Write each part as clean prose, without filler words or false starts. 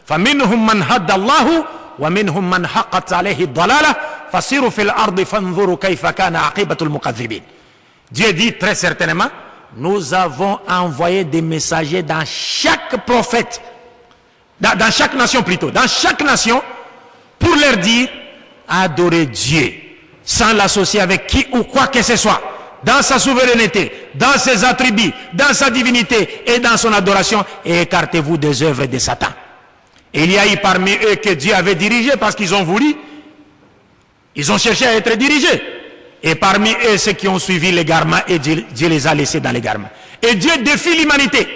فَمِنْهُمْ مَنْ هَدَّ اللَّهُ وَمِنْهُمْ مَنْ حَقَّتْ عَلَيْهِ الضَّلَالَةُ فَسِيرُوا فِي الْأَرْضِ فَانْظُرُوا كَيْفَ كَانَ عَاقِبَةُ الْمُكَذِّبِينَ. Dieu dit très certainement, nous avons envoyé des messagers dans chaque prophète, dans chaque nation plutôt, dans chaque nation, pour leur dire, adorez Dieu, sans l'associer avec qui ou quoi que ce soit, dans sa souveraineté, dans ses attributs, dans sa divinité et dans son adoration, et écartez-vous des œuvres de Satan. Et il y a eu parmi eux que Dieu avait dirigé parce qu'ils ont voulu, ils ont cherché à être dirigés. Et parmi eux, ceux qui ont suivi l'égarement, et Dieu les a laissés dans l'égarement. Et Dieu défie l'humanité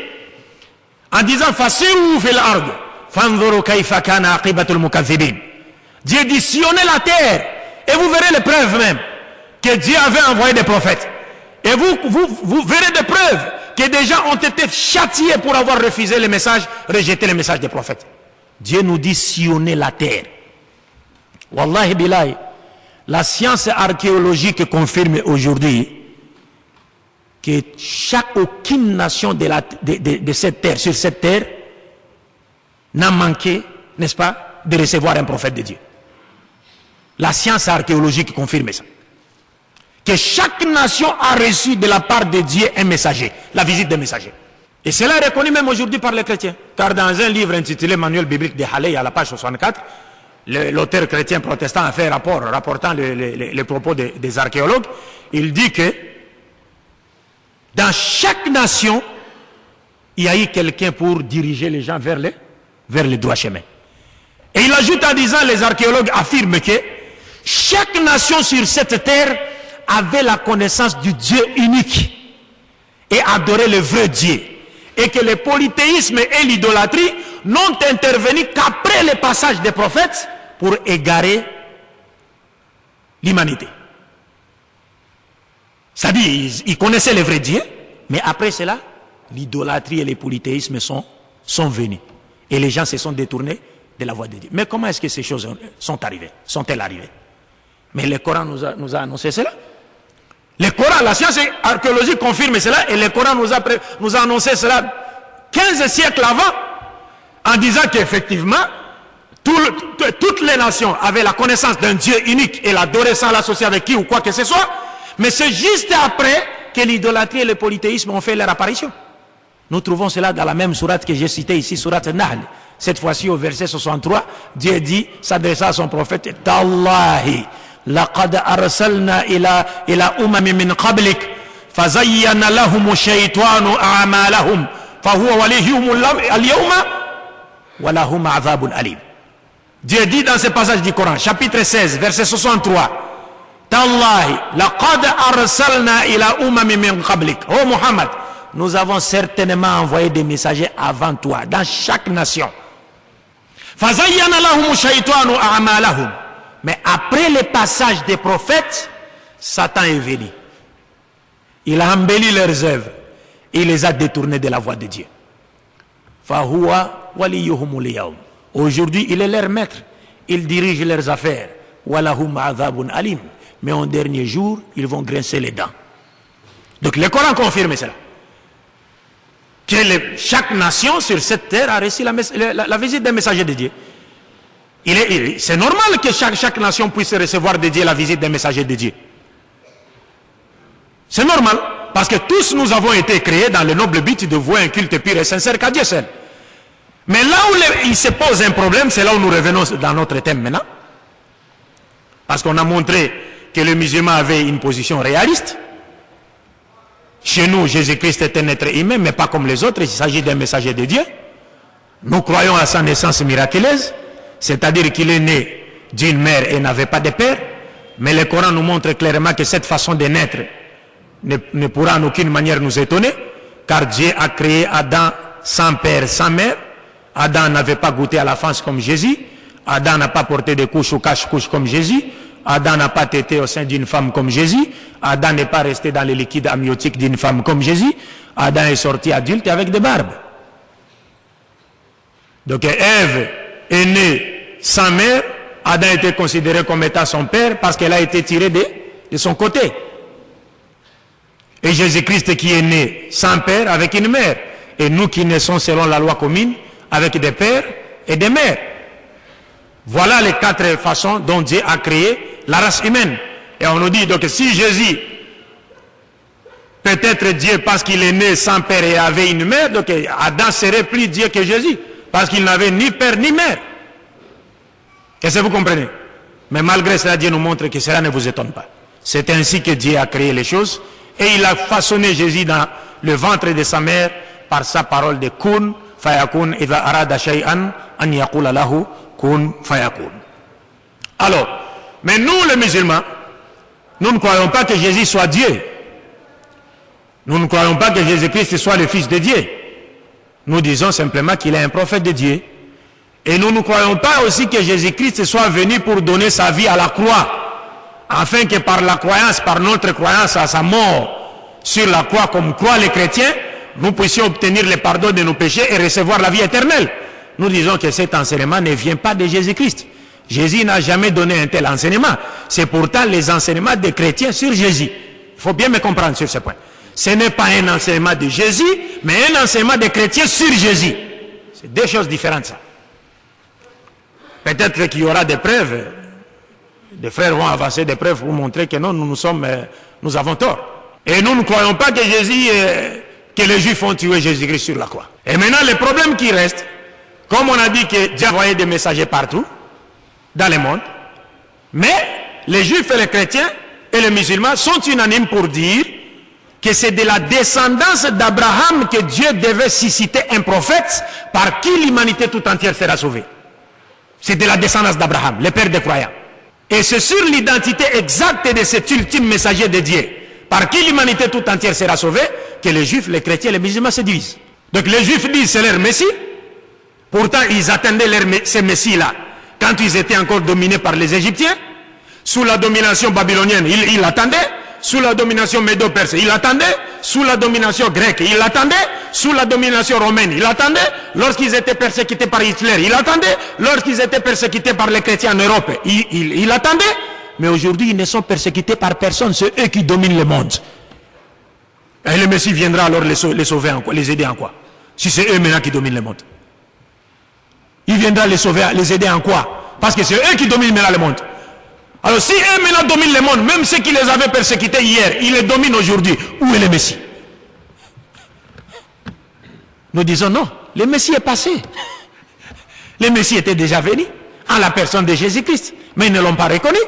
en disant Fasiru fil ard, fanzuru kayfa kana aqibatul mukaththibin. Dieu dit sillonnez la terre et vous verrez les preuves même que Dieu avait envoyé des prophètes. Et vous verrez des preuves que des gens ont été châtiés pour avoir refusé le message, rejeté le message des prophètes. Dieu nous dit sillonnez la terre. Wallahi billahi, la science archéologique confirme aujourd'hui que aucune nation de cette terre, sur cette terre, n'a manqué, n'est-ce pas, de recevoir un prophète de Dieu. La science archéologique confirme ça. Que chaque nation a reçu de la part de Dieu un messager, la visite des messagers. Et cela est reconnu même aujourd'hui par les chrétiens. Car dans un livre intitulé Manuel biblique de Halley, à la page 64, l'auteur chrétien protestant a fait un rapport rapportant les propos des archéologues. Il dit que dans chaque nation, il y a eu quelqu'un pour diriger les gens vers le droit chemin. Et il ajoute en disant, les archéologues affirment que chaque nation sur cette terre avait la connaissance du Dieu unique et adorait le vrai Dieu. Et que le polythéisme et l'idolâtrie n'ont intervenu qu'après le passage des prophètes pour égarer l'humanité. C'est-à-dire, ils connaissaient le vrai Dieu, mais après cela, l'idolâtrie et le polythéisme sont venus. Et les gens se sont détournés de la voie de Dieu. Mais comment est-ce que ces choses sont-elles arrivées? Mais le Coran nous a annoncé cela. Le Coran, la science archéologique confirme cela, et le Coran nous a annoncé cela 15 siècles avant, en disant qu'effectivement, toutes les nations avaient la connaissance d'un Dieu unique et l'adoraient sans l'associer avec qui ou quoi que ce soit, mais c'est juste après que l'idolâtrie et le polythéisme ont fait leur apparition. Nous trouvons cela dans la même sourate que j'ai citée ici, sourate Nahl. Cette fois-ci au verset 63, Dieu dit, s'adressant à son prophète, Tallahi, laqad arsalna ila umami min qablik, fazayyana lahum shaytanu a'malahum, fahuwa waliyhum al-yawma, wa lahum azabun alim. Dieu dit dans ce passage du Coran, chapitre 16, verset 63, Tallahi, laqad arsalna ila umami min qablik. Oh Muhammad, nous avons certainement envoyé des messagers avant toi, dans chaque nation. Fazayyana lahum shaytanu a'malahum. Mais après le passage des prophètes, Satan est venu. Il a embelli leurs œuvres. Il les a détournés de la voie de Dieu. Fahuwa waliyuhumul yawm. Aujourd'hui, il est leur maître. Il dirige leurs affaires. Walahum azabun alim. Mais en dernier jour, ils vont grincer les dents. Donc le Coran confirme cela. Que chaque nation sur cette terre a reçu la visite des messagers de Dieu. C'est normal que chaque nation puisse recevoir de Dieu la visite des messagers de Dieu. C'est normal, parce que tous nous avons été créés dans le noble but de vouer un culte pur et sincère qu'à Dieu seul. Mais là où il se pose un problème, c'est là où nous revenons dans notre thème maintenant. Parce qu'on a montré que le musulman avait une position réaliste. Chez nous, Jésus-Christ est un être humain, mais pas comme les autres, il s'agit d'un messager de Dieu. Nous croyons à sa naissance miraculeuse, c'est-à-dire qu'il est né d'une mère et n'avait pas de père, mais le Coran nous montre clairement que cette façon de naître ne pourra en aucune manière nous étonner, car Dieu a créé Adam sans père, sans mère. Adam n'avait pas goûté à la fange comme Jésus, Adam n'a pas porté de couche ou cache-couche comme Jésus, Adam n'a pas tété au sein d'une femme comme Jésus, Adam n'est pas resté dans les liquides amniotiques d'une femme comme Jésus, Adam est sorti adulte avec des barbes. Donc Ève est née sans mère, Adam était considéré comme étant son père parce qu'elle a été tirée de son côté. Et Jésus-Christ qui est né sans père avec une mère, et nous qui naissons selon la loi commune avec des pères, et des mères. Voilà les 4 façons dont Dieu a créé la race humaine. Et on nous dit donc si Jésus, peut-être Dieu parce qu'il est né sans père et avait une mère, donc Adam serait plus Dieu que Jésus, parce qu'il n'avait ni père ni mère. Est-ce que vous comprenez? Mais malgré cela, Dieu nous montre que cela ne vous étonne pas. C'est ainsi que Dieu a créé les choses, et il a façonné Jésus dans le ventre de sa mère par sa parole de kun fayakun idha arada shay'an an yaqula lahu kun fayakun. Alors, mais nous les musulmans, nous ne croyons pas que Jésus soit Dieu. Nous ne croyons pas que Jésus-Christ soit le Fils de Dieu. Nous disons simplement qu'il est un prophète de Dieu. Et nous ne croyons pas aussi que Jésus-Christ soit venu pour donner sa vie à la croix, afin que par la croyance, par notre croyance à sa mort sur la croix, comme croient les chrétiens, nous puissions obtenir le pardon de nos péchés et recevoir la vie éternelle. Nous disons que cet enseignement ne vient pas de Jésus-Christ. Jésus n'a jamais donné un tel enseignement. C'est pourtant les enseignements des chrétiens sur Jésus. Il faut bien me comprendre sur ce point. Ce n'est pas un enseignement de Jésus, mais un enseignement des chrétiens sur Jésus. C'est 2 choses différentes, ça. Peut-être qu'il y aura des preuves. Des frères vont avancer des preuves pour montrer que non, nous avons tort. Et nous ne croyons pas que Jésus, que les Juifs ont tué Jésus-Christ sur la croix. Et maintenant, le problème qui reste, comme on a dit que Dieu a envoyé des messagers partout, dans le monde, mais les Juifs et les chrétiens et les musulmans sont unanimes pour dire que c'est de la descendance d'Abraham que Dieu devait susciter un prophète par qui l'humanité tout entière sera sauvée. C'est de la descendance d'Abraham, le père des croyants. Et c'est sur l'identité exacte de cet ultime messager de Dieu, par qui l'humanité tout entière sera sauvée, que les Juifs, les chrétiens et les musulmans se divisent. Donc les Juifs disent c'est leur Messie, pourtant ils attendaient ces Messies-là quand ils étaient encore dominés par les Égyptiens. Sous la domination babylonienne, ils l'attendaient. Sous la domination médo-perse, il attendait. Sous la domination grecque, il attendait. Sous la domination romaine, il attendait. Lorsqu'ils étaient persécutés par Hitler, il attendait. Lorsqu'ils étaient persécutés par les chrétiens en Europe, il attendait. Mais aujourd'hui, ils ne sont persécutés par personne. C'est eux qui dominent le monde. Et le Messie viendra alors les sauver en quoi? Les aider en quoi? Si c'est eux maintenant qui dominent le monde. Il viendra les sauver, les aider en quoi? Parce que c'est eux qui dominent maintenant le monde. Alors si eux maintenant dominent le monde, même ceux qui les avaient persécutés hier, ils les dominent aujourd'hui, où est le Messie? Nous disons non, le Messie est passé. Le Messie était déjà venu, en la personne de Jésus-Christ, mais ils ne l'ont pas reconnu.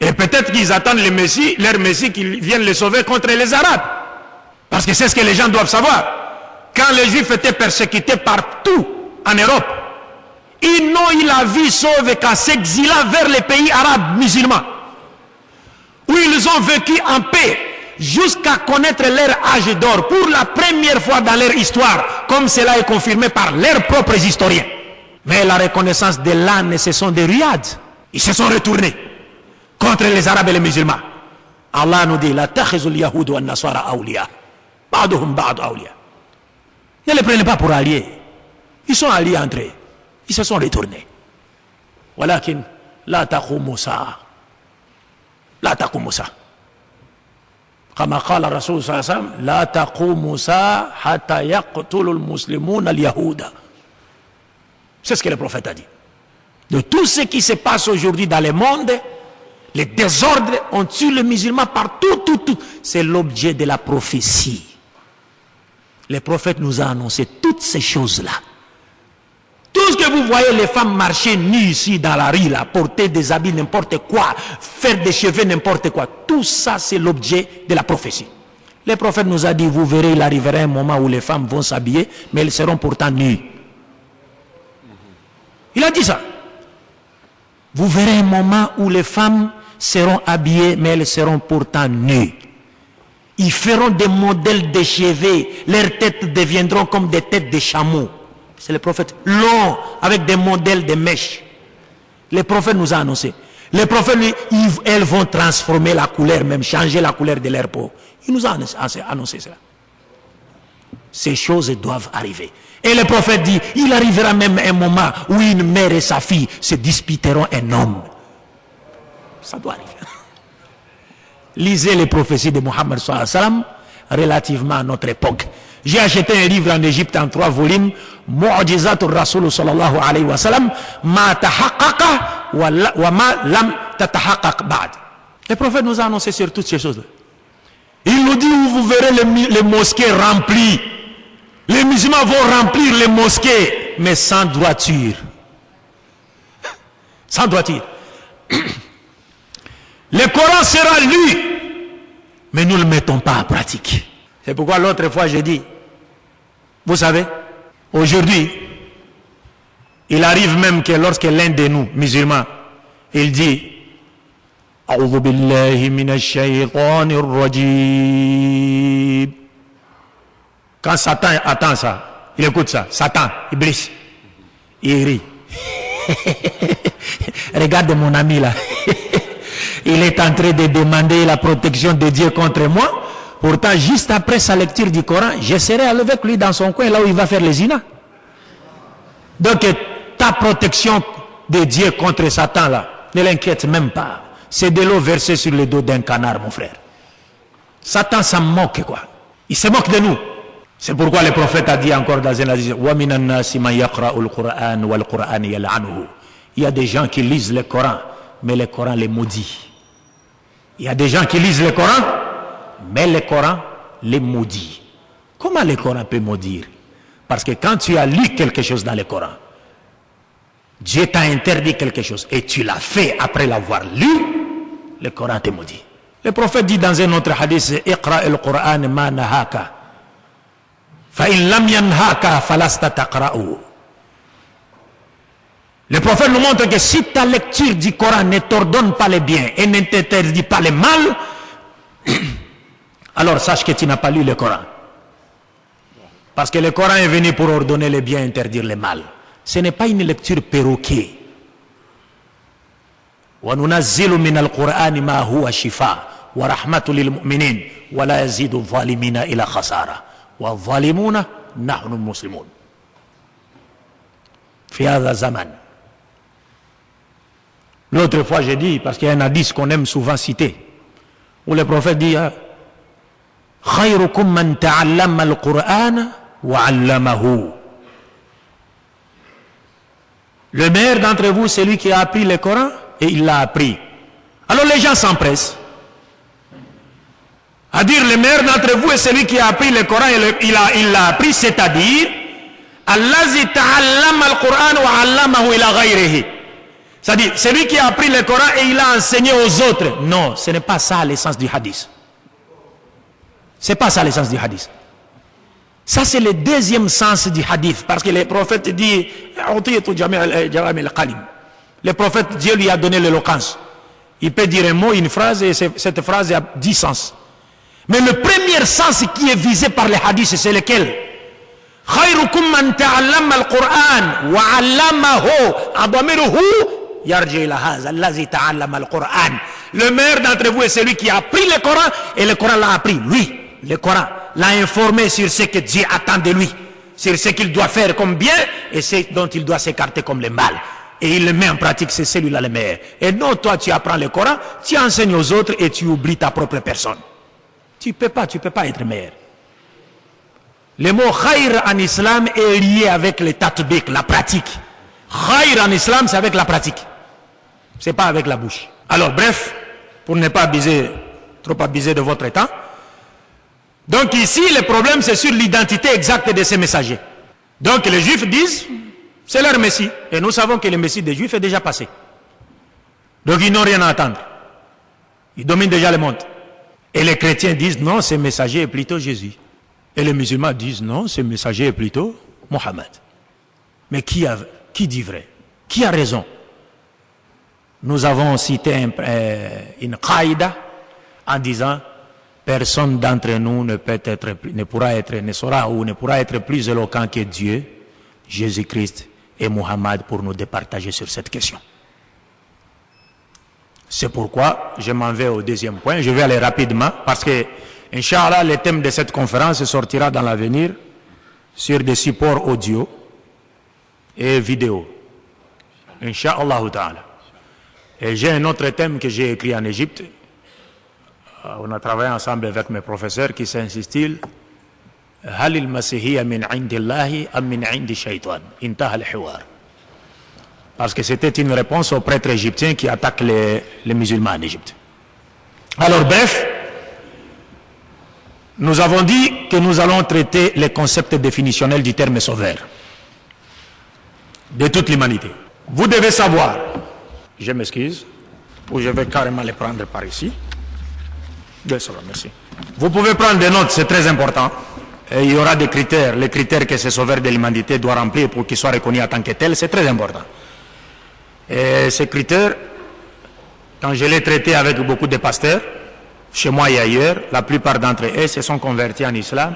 Et peut-être qu'ils attendent le Messie, leur Messie, qu'ils viennent les sauver contre les Arabes. Parce que c'est ce que les gens doivent savoir. Quand les Juifs étaient persécutés partout en Europe, ils n'ont eu la vie sauve qu'en s'exilant vers les pays arabes musulmans, où ils ont vécu en paix jusqu'à connaître leur âge d'or pour la première fois dans leur histoire, comme cela est confirmé par leurs propres historiens. Mais la reconnaissance de l'âne, ce sont des riades. Ils se sont retournés contre les Arabes et les musulmans. Allah nous dit la takhizul yahud wa nasara awliya ba'duhum ba'd awliya. Ne les prenez pas pour alliés. Ils sont alliés entre eux. Ils se sont retournés. Walakin la taqumu sa'a. La taqumu sa'a. Kama qala Rasul sallallahu alayhi wa sallam, la taqumu sa'a hatta yaqtulu al-muslimuna al-yahuda. C'est ce que le prophète a dit. De tout ce qui se passe aujourd'hui dans le monde, les désordres ont tué les musulmans partout, tout. C'est l'objet de la prophétie. Le prophète nous a annoncé toutes ces choses-là. Tout ce que vous voyez, les femmes marcher nues ici dans la rue, là, porter des habits n'importe quoi, faire des cheveux n'importe quoi, tout ça c'est l'objet de la prophétie. Le prophète nous a dit, vous verrez, il arrivera un moment où les femmes vont s'habiller, mais elles seront pourtant nues. Il a dit ça. Vous verrez un moment où les femmes seront habillées, mais elles seront pourtant nues. Ils feront des modèles de cheveux, leurs têtes deviendront comme des têtes de chameaux. C'est le prophète long, avec des modèles de mèches. Le prophète nous a annoncé. Le prophète, lui, elles vont transformer la couleur, même changer la couleur de leur peau. Il nous a annoncé cela. Ces choses doivent arriver. Et le prophète dit, il arrivera même un moment où une mère et sa fille se disputeront un homme. Ça doit arriver. Lisez les prophéties de Mohammed sallallahu alayhi wa sallam relativement à notre époque. J'ai acheté un livre en Égypte en 3 volumes, Mu'jizatul Rasul sallallahu alayhi wa sallam, ma tahaqqaqa wa ma lam tatahaqqaq ba'd. Le prophète nous a annoncé sur toutes ces choses-là. Il nous dit où vous verrez les mosquées remplies. Les musulmans vont remplir les mosquées, mais sans droiture. Sans droiture. Le Coran sera lu, mais nous ne le mettons pas en pratique. C'est pourquoi l'autre fois j'ai dit, vous savez, aujourd'hui, il arrive même que lorsque l'un de nous, musulmans, il dit A'udhu billahi minash shaytanir rajim. Quand Satan attend ça, il écoute ça, Satan, Iblis, il rit. Regarde mon ami là. Il est en train de demander la protection de Dieu contre moi. Pourtant, juste après sa lecture du Coran, je serai avec lui dans son coin, là où il va faire les zina. Donc, ta protection de Dieu contre Satan là, ne l'inquiète même pas. C'est de l'eau versée sur le dos d'un canard, mon frère. Satan s'en moque, quoi. Il se moque de nous. C'est pourquoi le prophète a dit encore dans un hadith, il y a des gens qui lisent le Coran, mais le Coran les maudit. Il y a des gens qui lisent le Coran, mais le Coran les maudit. Comment le Coran peut maudire? Parce que quand tu as lu quelque chose dans le Coran, Dieu t'a interdit quelque chose et tu l'as fait après l'avoir lu, le Coran te maudit. Le prophète dit dans un autre hadith, Iqra al-Qur'an ma nahaka. Fa'in lam yanhaka falasta taqra'u. Le prophète nous montre que si ta lecture du Coran ne t'ordonne pas le bien et ne t'interdit pas le mal, alors sache que tu n'as pas lu le Coran. Parce que le Coran est venu pour ordonner le bien et interdire le mal. Ce n'est pas une lecture perroquet. وَنُنَزِّلُ مِنَ الْقُرْآنِ مَا هُوَ شِفَاءٌ وَرَحْمَةٌ لِلْمُؤْمِنِينَ وَلَا يَزِيدُ الظَّالِمِينَ إِلَّا خَسَارًا وَالظَّالِمُونَ نَحْنُ الْمُسْلِمُونَ في هذا الزمن. L'autre fois j'ai dit, parce qu'il y a un hadith qu'on aime souvent citer, où le prophète dit خَيْرُكُمْ مَنْ تَعَلَّمَ الْقُرْآنَ وَعَلَّمَهُ. Le meilleur d'entre vous, c'est lui qui a appris le Coran et il l'a appris. Alors les gens s'empressent à dire le meilleur d'entre vous est celui qui a appris le Coran et il l'a appris, c'est-à-dire Allazi ta'allama al-Qur'an wa 'allamahu ila ghayrihi. C'est-à-dire celui qui a appris le Coran et il l'a enseigné aux autres. Non, ce n'est pas ça l'essence du hadith. C'est pas ça l'essence du hadith. Ça c'est le deuxième sens du hadith, parce que le prophète dit le prophète, Dieu lui a donné l'éloquence. Il peut dire un mot, une phrase, et cette phrase a 10 sens. Mais le premier sens qui est visé par les hadiths, c'est lequel? خيركم من تعلم القرآن وعلمه أضمره يرجع إلى هذا الذي تعلم القرآن. Le meilleur d'entre vous est celui qui a appris le Coran et le Coran l'a appris. Lui, le Coran l'a informé sur ce que Dieu attend de lui, sur ce qu'il doit faire comme bien et ce dont il doit s'écarter comme le mal. Et il le met en pratique, c'est celui-là le meilleur. Et non, toi tu apprends le Coran, tu enseignes aux autres et tu oublies ta propre personne. Tu peux pas être meilleur. Le mot khayr en islam est lié avec le tatbiq, la pratique. Khayr en islam, c'est avec la pratique. C'est pas avec la bouche. Alors bref, pour ne pas trop abuser de votre temps. Donc ici, le problème c'est sur l'identité exacte de ces messagers. Donc les juifs disent, c'est leur messie. Et nous savons que le messie des juifs est déjà passé. Donc ils n'ont rien à attendre. Ils dominent déjà le monde. Et les chrétiens disent, non, ce messager est plutôt Jésus. Et les musulmans disent, non, ce messager est plutôt Mohammed. Mais qui dit vrai? Qui a raison? Nous avons cité une qaïda en disant, personne d'entre nous ne pourra être plus éloquent que Dieu, Jésus-Christ et Mohammed pour nous départager sur cette question. C'est pourquoi je m'en vais au deuxième point. Je vais aller rapidement parce que, Inch'Allah, le thème de cette conférence sortira dans l'avenir sur des supports audio et vidéo. Inch'Allah ta'ala. Et j'ai un autre thème que j'ai écrit en Égypte. On a travaillé ensemble avec mes professeurs qui s'intitule هل المسيحية من عند الله أم من عند الشيطان انتهى الحوار. Parce que c'était une réponse aux prêtres égyptiens qui attaquent les musulmans en Égypte. Alors bref, nous avons dit que nous allons traiter les concepts définitionnels du terme sauveur de toute l'humanité. Vous devez savoir, je m'excuse, ou je vais carrément les prendre par ici. Désolé, merci. Vous pouvez prendre des notes, c'est très important. Et il y aura des critères, les critères que ce sauveur de l'humanité doit remplir pour qu'il soit reconnu en tant que tel, c'est très important. Et ces critères, quand je l'ai traité avec beaucoup de pasteurs, chez moi et ailleurs, la plupart d'entre eux se sont convertis en islam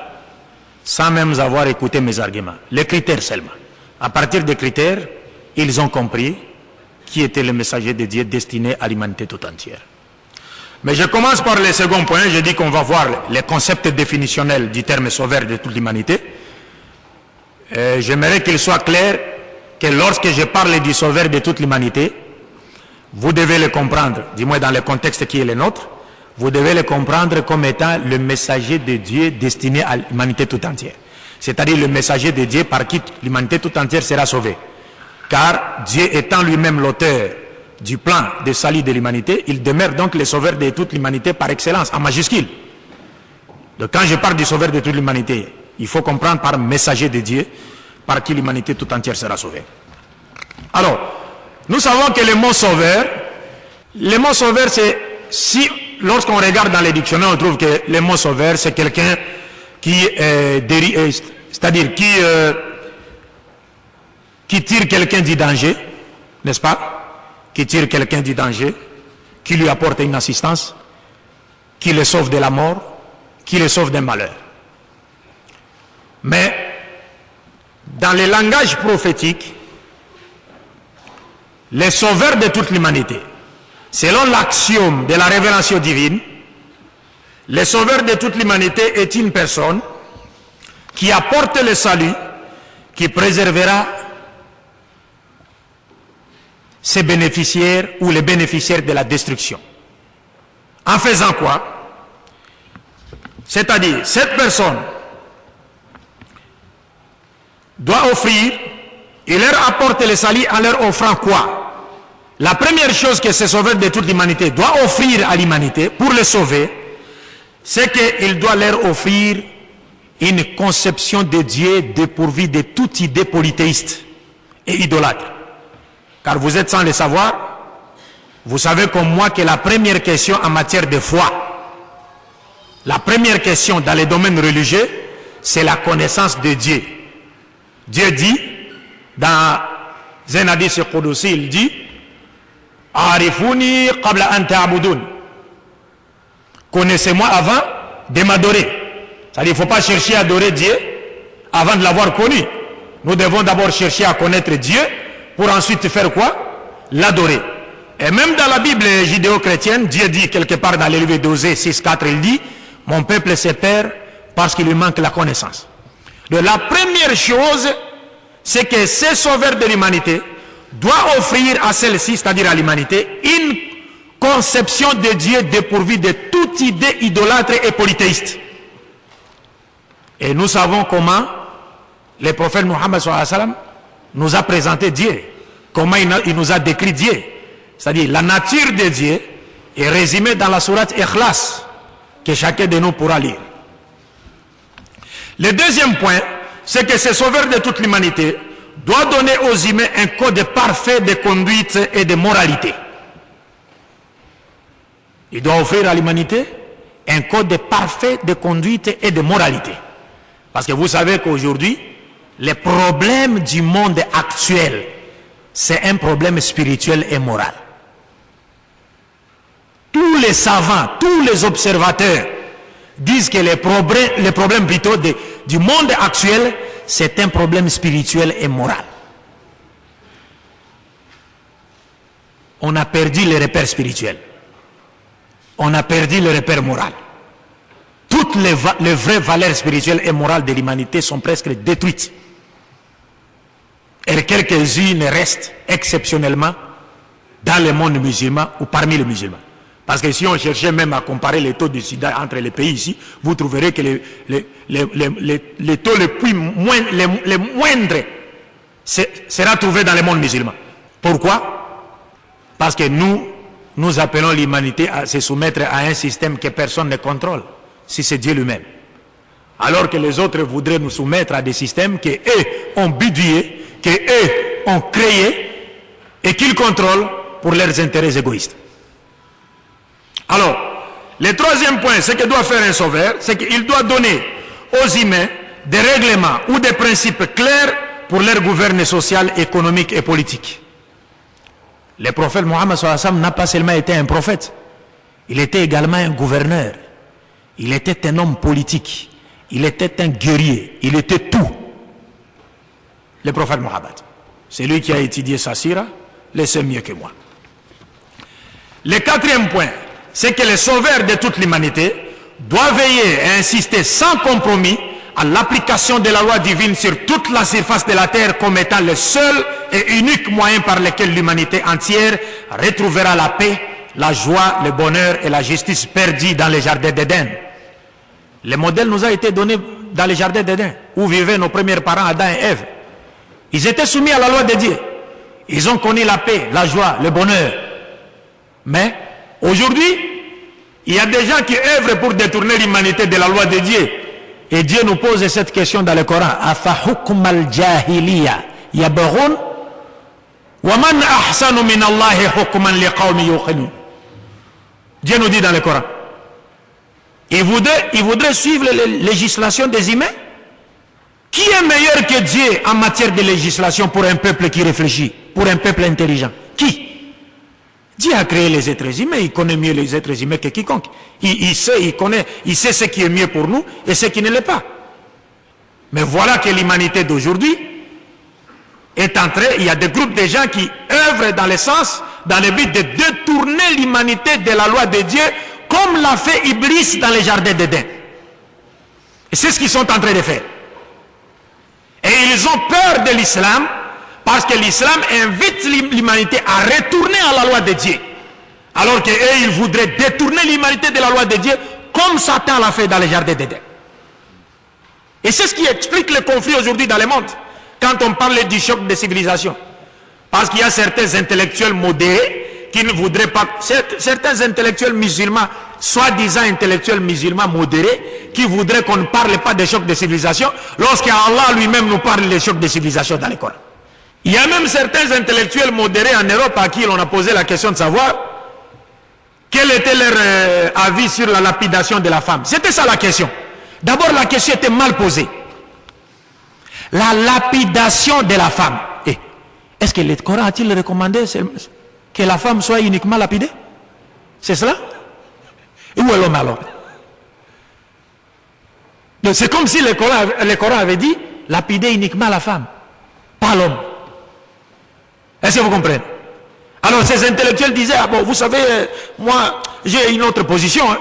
sans même avoir écouté mes arguments. Les critères seulement. À partir des critères, ils ont compris qui était le messager de Dieu destiné à l'humanité tout entière. Mais je commence par le second point. Je dis qu'on va voir les concepts définitionnels du terme sauveur de toute l'humanité. J'aimerais qu'il soit clair que lorsque je parle du sauveur de toute l'humanité, vous devez le comprendre, du moins dans le contexte qui est le nôtre, vous devez le comprendre comme étant le messager de Dieu destiné à l'humanité tout entière. C'est-à-dire le messager de Dieu par qui l'humanité tout entière sera sauvée. Car Dieu étant lui-même l'auteur du plan de salut de l'humanité, il demeure donc le sauveur de toute l'humanité par excellence, en majuscule. Donc quand je parle du sauveur de toute l'humanité, il faut comprendre par messager de Dieu, par qui l'humanité tout entière sera sauvée. Alors, nous savons que le mot sauveur, c'est, si lorsqu'on regarde dans les dictionnaires, on trouve que le mot sauveur, c'est quelqu'un qui c'est-à-dire qui tire quelqu'un du danger, n'est-ce pas? Qui tire quelqu'un du danger, qui lui apporte une assistance, qui le sauve de la mort, qui le sauve d'un malheur. Mais dans le langage prophétique, les sauveurs de toute l'humanité, selon l'axiome de la révélation divine, le sauveur de toute l'humanité est une personne qui apporte le salut, qui préservera ses bénéficiaires ou les bénéficiaires de la destruction. En faisant quoi? C'est-à-dire, cette personne doit offrir, il leur apporte le salut en leur offrant quoi? La première chose que ce sauveur de toute l'humanité doit offrir à l'humanité pour le sauver, c'est qu'il doit leur offrir une conception de Dieu dépourvue de toute idée polythéiste et idolâtre. Car vous êtes sans le savoir, vous savez comme moi que la première question en matière de foi, la première question dans les domaines religieux, c'est la connaissance de Dieu. Dieu dit, dans un hadith qudsi, il dit, Arifuni qabla an ta'budun. Connaissez-moi avant de m'adorer. C'est-à-dire, il ne faut pas chercher à adorer Dieu avant de l'avoir connu. Nous devons d'abord chercher à connaître Dieu pour ensuite faire quoi? L'adorer. Et même dans la Bible judéo-chrétienne, Dieu dit quelque part dans le livre d'Osée 6.4, il dit, mon peuple se perd parce qu'il lui manque la connaissance. Donc la première chose, c'est que ce sauveur de l'humanité doit offrir à celle-ci, c'est-à-dire à l'humanité, une conception de Dieu dépourvue de toute idée idolâtre et polythéiste. Et nous savons comment le prophète Mohammed sallallahu alayhi wa sallam nous a présenté Dieu, comment il nous a décrit Dieu. C'est-à-dire la nature de Dieu est résumée dans la sourate Ikhlas, que chacun de nous pourra lire. Le deuxième point, c'est que ce sauveur de toute l'humanité doit donner aux humains un code parfait de conduite et de moralité. Il doit offrir à l'humanité un code parfait de conduite et de moralité. Parce que vous savez qu'aujourd'hui, les problèmes du monde actuel, c'est un problème spirituel et moral. Tous les savants, tous les observateurs disent que les problèmes plutôt du monde actuel, c'est un problème spirituel et moral. On a perdu les repères spirituels. On a perdu le repère moral. Toutes les vraies valeurs spirituelles et morales de l'humanité sont presque détruites. Et quelques-unes restent exceptionnellement dans le monde musulman ou parmi les musulmans. Parce que si on cherchait même à comparer les taux de sida entre les pays ici, vous trouverez que les taux les moindres sera trouvé dans le monde musulman. Pourquoi? Parce que nous appelons l'humanité à se soumettre à un système que personne ne contrôle, si c'est Dieu lui-même. Alors que les autres voudraient nous soumettre à des systèmes qu'eux ont bidouillés, qu'eux ont créés et qu'ils contrôlent pour leurs intérêts égoïstes. Alors, le troisième point, ce que doit faire un sauveur, c'est qu'il doit donner aux humains des règlements ou des principes clairs pour leur gouvernement social, économique et politique. Le prophète Mohammed n'a pas seulement été un prophète, il était également un gouverneur, il était un homme politique, il était un guerrier, il était tout. Le prophète Mohammed, c'est lui qui a étudié sa sira, le sait mieux que moi. Le quatrième point, c'est que le sauveur de toute l'humanité doit veiller et insister sans compromis à l'application de la loi divine sur toute la surface de la terre comme étant le seul et unique moyen par lequel l'humanité entière retrouvera la paix, la joie, le bonheur et la justice perdus dans les jardins d'Éden. Le modèle nous a été donné dans les jardins d'Éden, où vivaient nos premiers parents Adam et Ève. Ils étaient soumis à la loi de Dieu. Ils ont connu la paix, la joie, le bonheur. Mais aujourd'hui, il y a des gens qui œuvrent pour détourner l'humanité de la loi de Dieu. Et Dieu nous pose cette question dans le Coran. Afahukm al-jahiliya yabghun wa man ahsanu min Allahi hukman liqawmi yuqinun. Dieu nous dit dans le Coran. Il voudrait suivre les législations des humains. Qui est meilleur que Dieu en matière de législation pour un peuple qui réfléchit, pour un peuple intelligent? Qui? Dieu a créé les êtres humains, il connaît mieux les êtres humains que quiconque. Il sait ce qui est mieux pour nous et ce qui ne l'est pas. Mais voilà que l'humanité d'aujourd'hui est entrée, il y a des groupes de gens qui œuvrent dans le but de détourner l'humanité de la loi de Dieu, comme l'a fait Iblis dans les jardins d'Éden. Et c'est ce qu'ils sont en train de faire. Et ils ont peur de l'islam, parce que l'islam invite l'humanité à retourner à la loi de Dieu. Alors qu'eux, ils voudraient détourner l'humanité de la loi de Dieu, comme Satan l'a fait dans les jardins d'Éden. Et c'est ce qui explique le conflit aujourd'hui dans le monde, quand on parle du choc de civilisation. Parce qu'il y a certains intellectuels modérés qui ne voudraient pas, certains intellectuels musulmans, soi-disant intellectuels musulmans modérés, qui voudraient qu'on ne parle pas de choc de civilisation, lorsqu'Allah lui-même nous parle des chocs de civilisation dans le Coran. Il y a même certains intellectuels modérés en Europe à qui l'on a posé la question de savoir quel était leur avis sur la lapidation de la femme. C'était ça la question. D'abord, la question était mal posée. La lapidation de la femme. Est-ce que le Coran a-t-il recommandé que la femme soit uniquement lapidée? C'est cela? Et où est l'homme alors? C'est comme si le Coran avait dit lapider uniquement la femme, pas l'homme. Est-ce que vous comprenez? Alors ces intellectuels disaient, ah bon, vous savez, moi j'ai une autre position. Hein.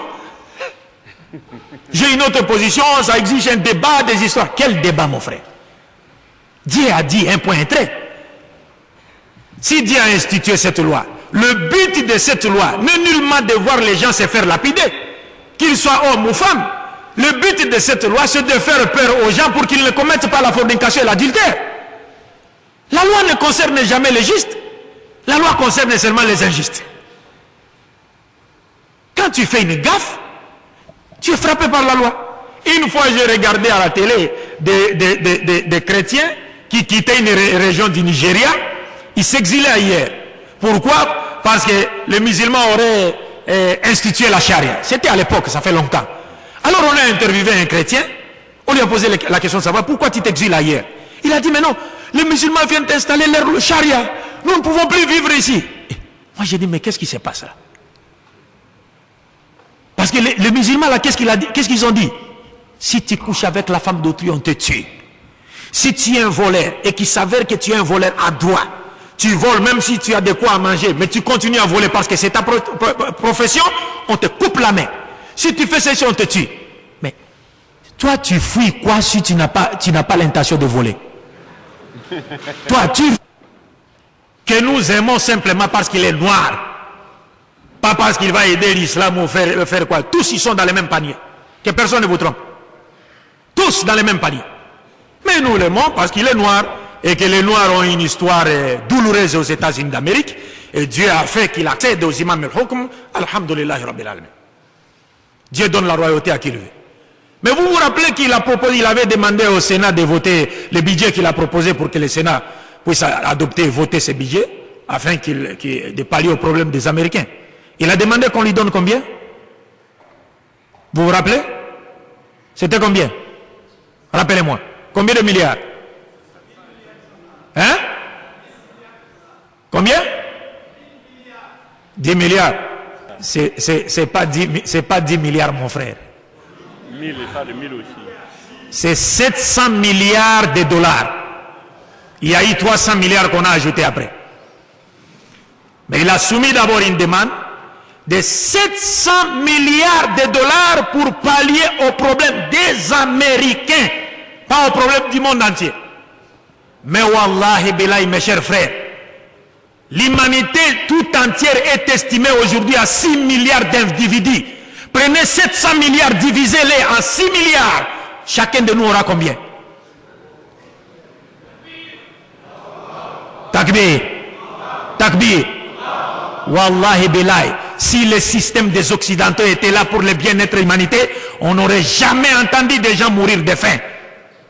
J'ai une autre position, ça exige un débat, des histoires. Quel débat, mon frère? Dieu a dit un point trait. Si Dieu a institué cette loi, le but de cette loi n'est nullement de voir les gens se faire lapider, qu'ils soient hommes ou femmes. Le but de cette loi, c'est de faire peur aux gens pour qu'ils ne commettent pas la fornication et l'adultère. La loi ne concerne jamais les justes. La loi concerne seulement les injustes. Quand tu fais une gaffe, tu es frappé par la loi. Une fois, j'ai regardé à la télé des chrétiens qui quittaient une région du Nigeria. Ils s'exilaient ailleurs. Pourquoi? Parce que les musulmans auraient institué la charia. C'était à l'époque, ça fait longtemps. Alors on a interviewé un chrétien. On lui a posé la question de savoir pourquoi tu t'exiles ailleurs. Il a dit, mais non, les musulmans viennent d'installer leur charia. Nous ne pouvons plus vivre ici. Et moi j'ai dit, mais qu'est-ce qui se passe là? Parce que les musulmans là, qu'est-ce qu'ils ont dit? Si tu couches avec la femme d'autrui, on te tue. Si tu es un voleur et qu'il s'avère que tu es un voleur à droit, tu voles même si tu as de quoi à manger, mais tu continues à voler parce que c'est ta profession, on te coupe la main. Si tu fais ceci, on te tue. Mais toi, tu fuis quoi si tu n'as pas l'intention de voler? Toi, que nous aimons simplement parce qu'il est noir. Pas parce qu'il va aider l'islam ou faire quoi. Tous ils sont dans le même panier. Que personne ne vous trompe. Tous dans le même panier. Mais nous l'aimons parce qu'il est noir et que les noirs ont une histoire douloureuse aux États-Unis d'Amérique et Dieu a fait qu'il accède aux imams al-hukm. Alhamdulillah Rabbil Alamin. Dieu donne la royauté à qui le veut. Mais vous vous rappelez qu'il a proposé, il avait demandé au Sénat de voter le budget qu'il a proposé pour que le Sénat puisse adopter et voter ce budget afin de pallier au problème des Américains. Il a demandé qu'on lui donne combien? Vous vous rappelez? C'était combien? Rappelez-moi. Combien de milliards? Hein? Combien? 10 milliards. C'est pas 10 milliards, mon frère. 1000 et pas de 1000 aussi. C'est 700 milliards de dollars. Il y a eu 300 milliards qu'on a ajouté après. Mais il a soumis d'abord une demande de 700 milliards de dollars pour pallier au problème des Américains, pas au problème du monde entier. Mais wallahi billahi, mes chers frères, l'humanité tout entière est estimée aujourd'hui à 6 milliards d'individus. Prenez 700 milliards, divisez-les en 6 milliards. Chacun de nous aura combien? Takbir. Takbir. Wallahi billahi. Si le système des Occidentaux était là pour le bien-être de l'humanité, on n'aurait jamais entendu des gens mourir de faim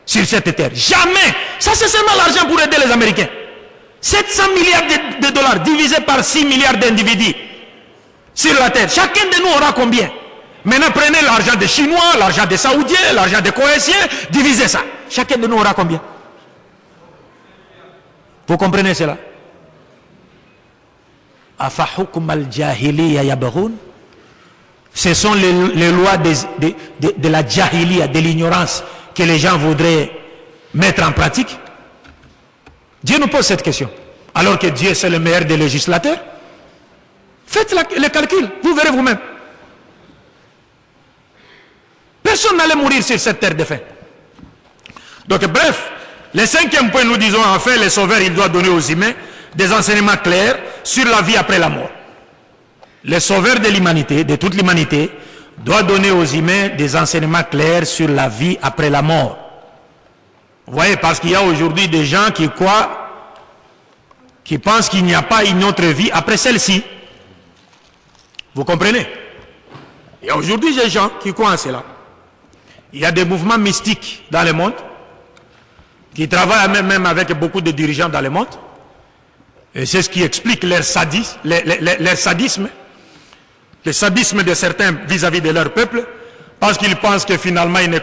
sur cette terre. Jamais. Ça, c'est seulement l'argent pour aider les Américains. 700 milliards de dollars divisés par 6 milliards d'individus sur la terre. Chacun de nous aura combien? Maintenant, prenez l'argent des Chinois, l'argent des Saoudiens, l'argent des Croatiens, divisez ça. Chacun de nous aura combien? Vous comprenez cela? Ce sont les lois de la jahiliya, de l'ignorance que les gens voudraient mettre en pratique. Dieu nous pose cette question. Alors que Dieu c'est le meilleur des législateurs. Faites le calcul, vous verrez vous-même. Personne n'allait mourir sur cette terre de faim. Donc bref, le cinquième point, nous disons en fait, le sauveur il doit donner aux humains des enseignements clairs sur la vie après la mort. Le sauveur de l'humanité, de toute l'humanité, doit donner aux humains des enseignements clairs sur la vie après la mort. Vous voyez, parce qu'il y a aujourd'hui des gens qui croient, qui pensent qu'il n'y a pas une autre vie après celle-ci. Vous comprenez? Il y a aujourd'hui des gens qui croient en cela. Il y a des mouvements mystiques dans le monde, qui travaillent même avec beaucoup de dirigeants dans le monde. Et c'est ce qui explique leur sadisme, le sadisme de certains vis-à-vis de leur peuple, parce qu'ils pensent que finalement ils ne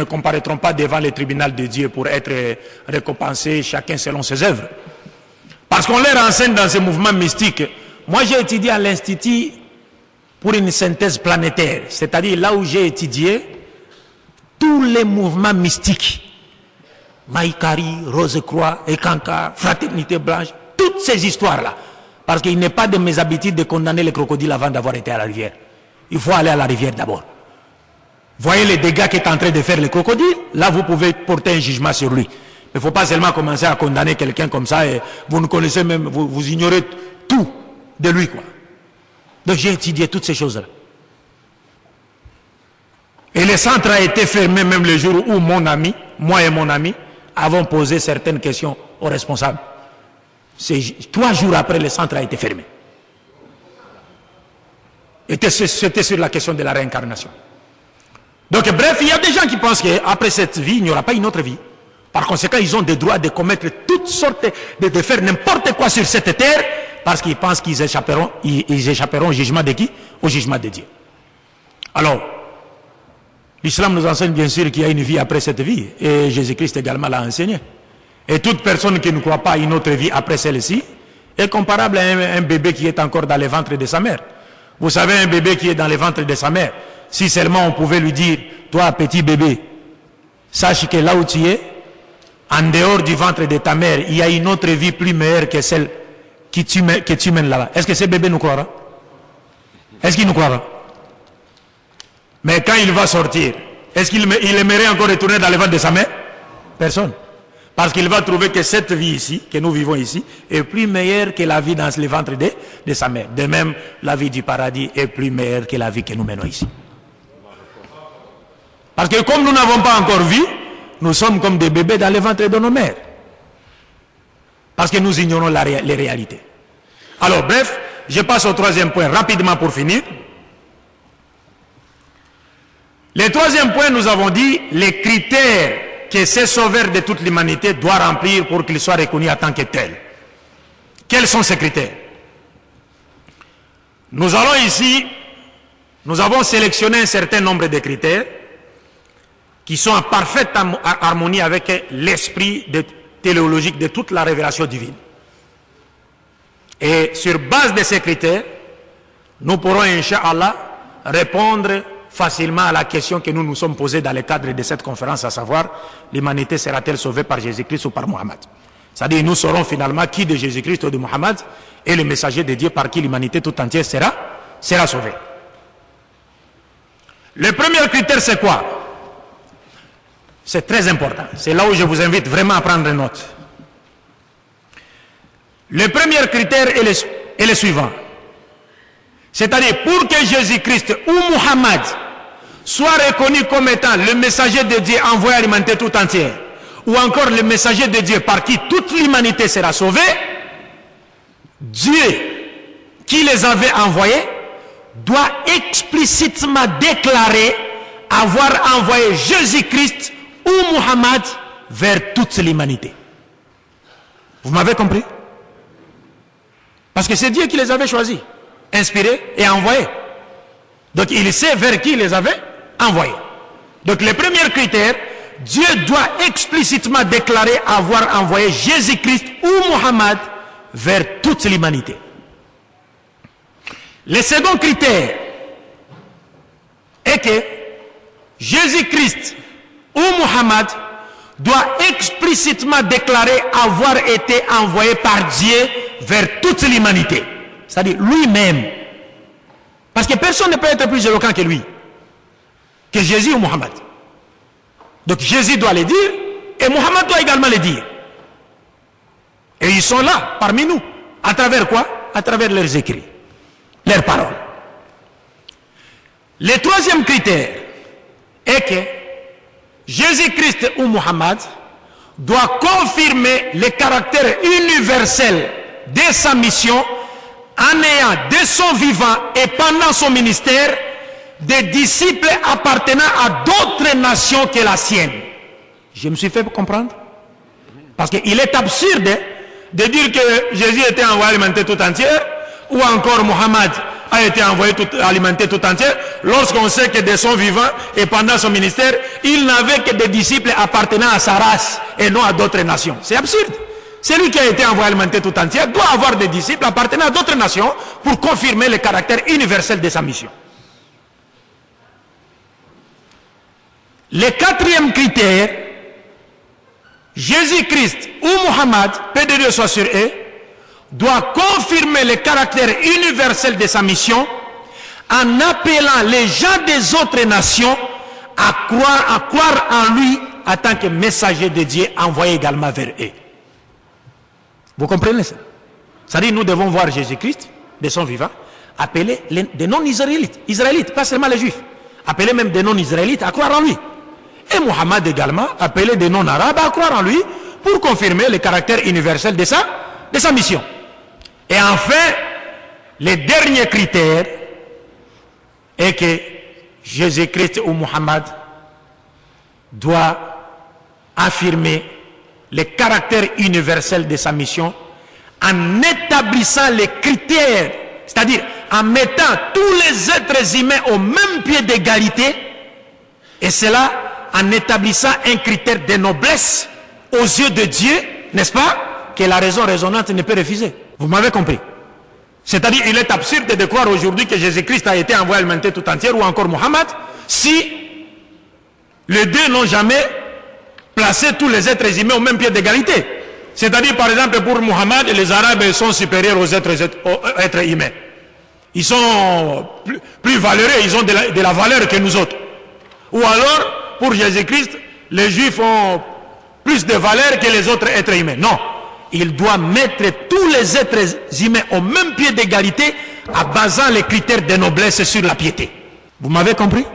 comparaîtront pas devant les tribunaux de Dieu pour être récompensés chacun selon ses œuvres. Parce qu'on leur enseigne dans ces mouvements mystiques. Moi j'ai étudié à l'Institut pour une synthèse planétaire, c'est-à-dire là où j'ai étudié tous les mouvements mystiques. Maïkari, Rose-Croix, Ekanka, Fraternité Blanche, toutes ces histoires-là. Parce qu'il n'est pas de mes habitudes de condamner les crocodiles avant d'avoir été à la rivière. Il faut aller à la rivière d'abord. Voyez les dégâts qu'est en train de faire le crocodile, là vous pouvez porter un jugement sur lui. Il ne faut pas seulement commencer à condamner quelqu'un comme ça et vous ne connaissez même, vous ignorez tout de lui, quoi. Donc j'ai étudié toutes ces choses-là. Et le centre a été fermé même le jour où mon ami, moi et mon ami, avons posé certaines questions aux responsables. 3 jours après, le centre a été fermé. C'était sur la question de la réincarnation. Donc bref, il y a des gens qui pensent qu'après cette vie, il n'y aura pas une autre vie. Par conséquent, ils ont le droit de commettre toutes sortes, de faire n'importe quoi sur cette terre, parce qu'ils pensent qu'ils échapperont au jugement de qui? Au jugement de Dieu. Alors, l'islam nous enseigne bien sûr qu'il y a une vie après cette vie, et Jésus-Christ également l'a enseigné. Et toute personne qui ne croit pas à une autre vie après celle-ci est comparable à un bébé qui est encore dans le ventre de sa mère. Vous savez, un bébé qui est dans le ventre de sa mère, si seulement on pouvait lui dire, toi petit bébé, sache que là où tu es, en dehors du ventre de ta mère, il y a une autre vie plus meilleure que celle que tu mènes là-bas. Est-ce que ce bébé nous croira? Est-ce qu'il nous croira? Mais quand il va sortir, est-ce qu'il aimerait encore retourner dans le ventre de sa mère? Personne. Parce qu'il va trouver que cette vie ici, que nous vivons ici, est plus meilleure que la vie dans le ventre de sa mère. De même, la vie du paradis est plus meilleure que la vie que nous menons ici. Parce que comme nous n'avons pas encore vu, nous sommes comme des bébés dans les ventres de nos mères. Parce que nous ignorons les réalités. Alors bref, je passe au troisième point rapidement pour finir. Le troisième point, nous avons dit les critères que ce sauveur de toute l'humanité doit remplir pour qu'il soit reconnu en tant que tel. Quels sont ces critères? Nous allons ici, nous avons sélectionné un certain nombre de critères qui sont en parfaite harmonie avec l'esprit téléologique de toute la révélation divine. Et sur base de ces critères, nous pourrons, Inch'Allah, répondre facilement à la question que nous nous sommes posée dans le cadre de cette conférence, à savoir, l'humanité sera-t-elle sauvée par Jésus-Christ ou par Mohammed? C'est-à-dire, nous saurons finalement qui de Jésus-Christ ou de Mohammed est le messager de Dieu par qui l'humanité tout entière sera sauvée. Le premier critère, c'est quoi? C'est très important. C'est là où je vous invite vraiment à prendre note. Le premier critère est le suivant. C'est-à-dire, pour que Jésus-Christ ou Mohammed soit reconnu comme étant le messager de Dieu envoyé à l'humanité tout entière, ou encore le messager de Dieu par qui toute l'humanité sera sauvée, Dieu qui les avait envoyés doit explicitement déclarer avoir envoyé Jésus-Christ ou Mohammed vers toute l'humanité. Vous m'avez compris? Parce que c'est Dieu qui les avait choisis, inspirés et envoyés. Donc il sait vers qui il les avait envoyés. Donc le premier critère, Dieu doit explicitement déclarer avoir envoyé Jésus-Christ ou Mohammed vers toute l'humanité. Le second critère est que Jésus-Christ ou Mohammed doit explicitement déclarer avoir été envoyé par Dieu vers toute l'humanité. C'est-à-dire lui-même. Parce que personne ne peut être plus éloquent que lui, que Jésus ou Mohammed. Donc Jésus doit le dire et Mohammed doit également le dire. Et ils sont là, parmi nous. À travers quoi? À travers leurs écrits, leurs paroles. Le troisième critère est que Jésus-Christ ou Mohammed doit confirmer le caractère universel de sa mission en ayant de son vivant et pendant son ministère des disciples appartenant à d'autres nations que la sienne. Je me suis fait comprendre? Parce qu'il est absurde de dire que Jésus était envoyé à l'humanité tout entière ou encore Mohammed a été envoyé à l'humanité tout entière lorsqu'on sait que de son vivant et pendant son ministère, il n'avait que des disciples appartenant à sa race et non à d'autres nations. C'est absurde. Celui qui a été envoyé à l'humanité tout entière doit avoir des disciples appartenant à d'autres nations pour confirmer le caractère universel de sa mission. Le quatrième critère, Jésus-Christ ou Mohammed, paix de Dieu soit sur eux, doit confirmer le caractère universel de sa mission en appelant les gens des autres nations à croire en lui en tant que messager de Dieu envoyé également vers eux. Vous comprenez ça? C'est-à-dire nous devons voir Jésus-Christ de son vivant appeler des non-israélites, pas seulement les juifs, appeler même des non-israélites à croire en lui. Et Mohammed également appeler des non-arabes à croire en lui pour confirmer le caractère universel de sa mission. Et enfin, le dernier critère est que Jésus-Christ ou Mohammed doit affirmer le caractère universel de sa mission en établissant les critères, c'est-à-dire en mettant tous les êtres humains au même pied d'égalité, et cela en établissant un critère de noblesse aux yeux de Dieu, n'est-ce pas, que la raison raisonnante ne peut refuser. Vous m'avez compris? C'est-à-dire, il est absurde de croire aujourd'hui que Jésus-Christ a été envoyé à l'humanité tout entière ou encore Mohammed, si les deux n'ont jamais placé tous les êtres humains au même pied d'égalité. C'est-à-dire, par exemple, pour Mohammed, les Arabes sont supérieurs aux êtres humains. Ils sont plus valeureux, ils ont de la valeur que nous autres. Ou alors, pour Jésus-Christ, les Juifs ont plus de valeur que les autres êtres humains. Non. il doit mettre tous les êtres humains au même pied d'égalité en basant les critères de noblesse sur la piété. Vous m'avez compris?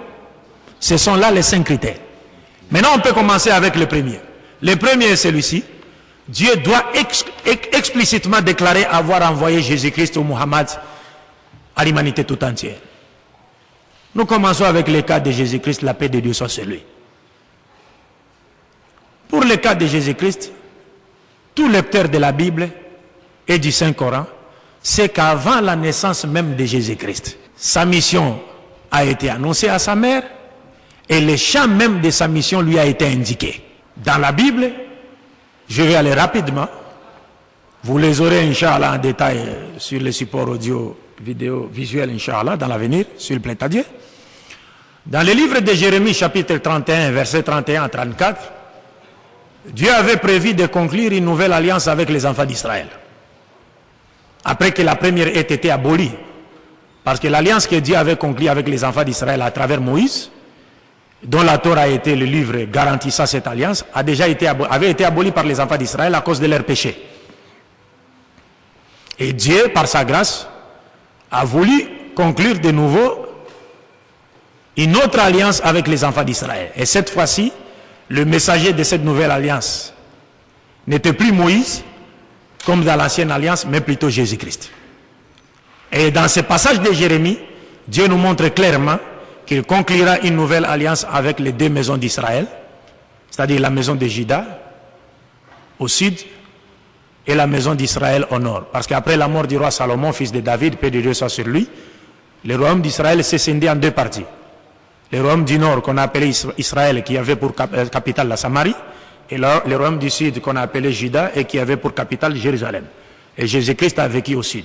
Ce sont là les 5 critères. Maintenant, on peut commencer avec le premier. Le premier est celui-ci. Dieu doit explicitement déclarer avoir envoyé Jésus-Christ ou Muhammad à l'humanité tout entière. Nous commençons avec le cas de Jésus-Christ, la paix de Dieu soit sur lui. Pour le cas de Jésus-Christ, tout lecteur de la Bible et du Saint-Coran sait qu'avant la naissance même de Jésus-Christ, sa mission a été annoncée à sa mère et le champ même de sa mission lui a été indiqué. Dans la Bible, je vais aller rapidement, vous les aurez Inch'Allah en détail sur les supports audio, vidéo, visuels Inch'Allah dans l'avenir, sur le plein à Dieu. Dans le livre de Jérémie chapitre 31, versets 31 à 34, Dieu avait prévu de conclure une nouvelle alliance avec les enfants d'Israël. Après que la première ait été abolie, parce que l'alliance que Dieu avait conclue avec les enfants d'Israël à travers Moïse, dont la Torah a été le livre garantissant cette alliance, avait été abolie par les enfants d'Israël à cause de leurs péchés. Et Dieu, par sa grâce, a voulu conclure de nouveau une autre alliance avec les enfants d'Israël. Et cette fois-ci, le messager de cette nouvelle alliance n'était plus Moïse, comme dans l'ancienne alliance, mais plutôt Jésus-Christ. Et dans ce passage de Jérémie, Dieu nous montre clairement qu'il conclura une nouvelle alliance avec les 2 maisons d'Israël, c'est-à-dire la maison de Juda au sud et la maison d'Israël au nord. Parce qu'après la mort du roi Salomon, fils de David, paix de Dieu soit sur lui, le royaume d'Israël s'est scindé en 2 parties. Le royaume du nord qu'on a appelé Israël, qui avait pour capitale la Samarie, et le royaume du sud qu'on a appelé Juda et qui avait pour capitale Jérusalem. Et Jésus-Christ a vécu au sud.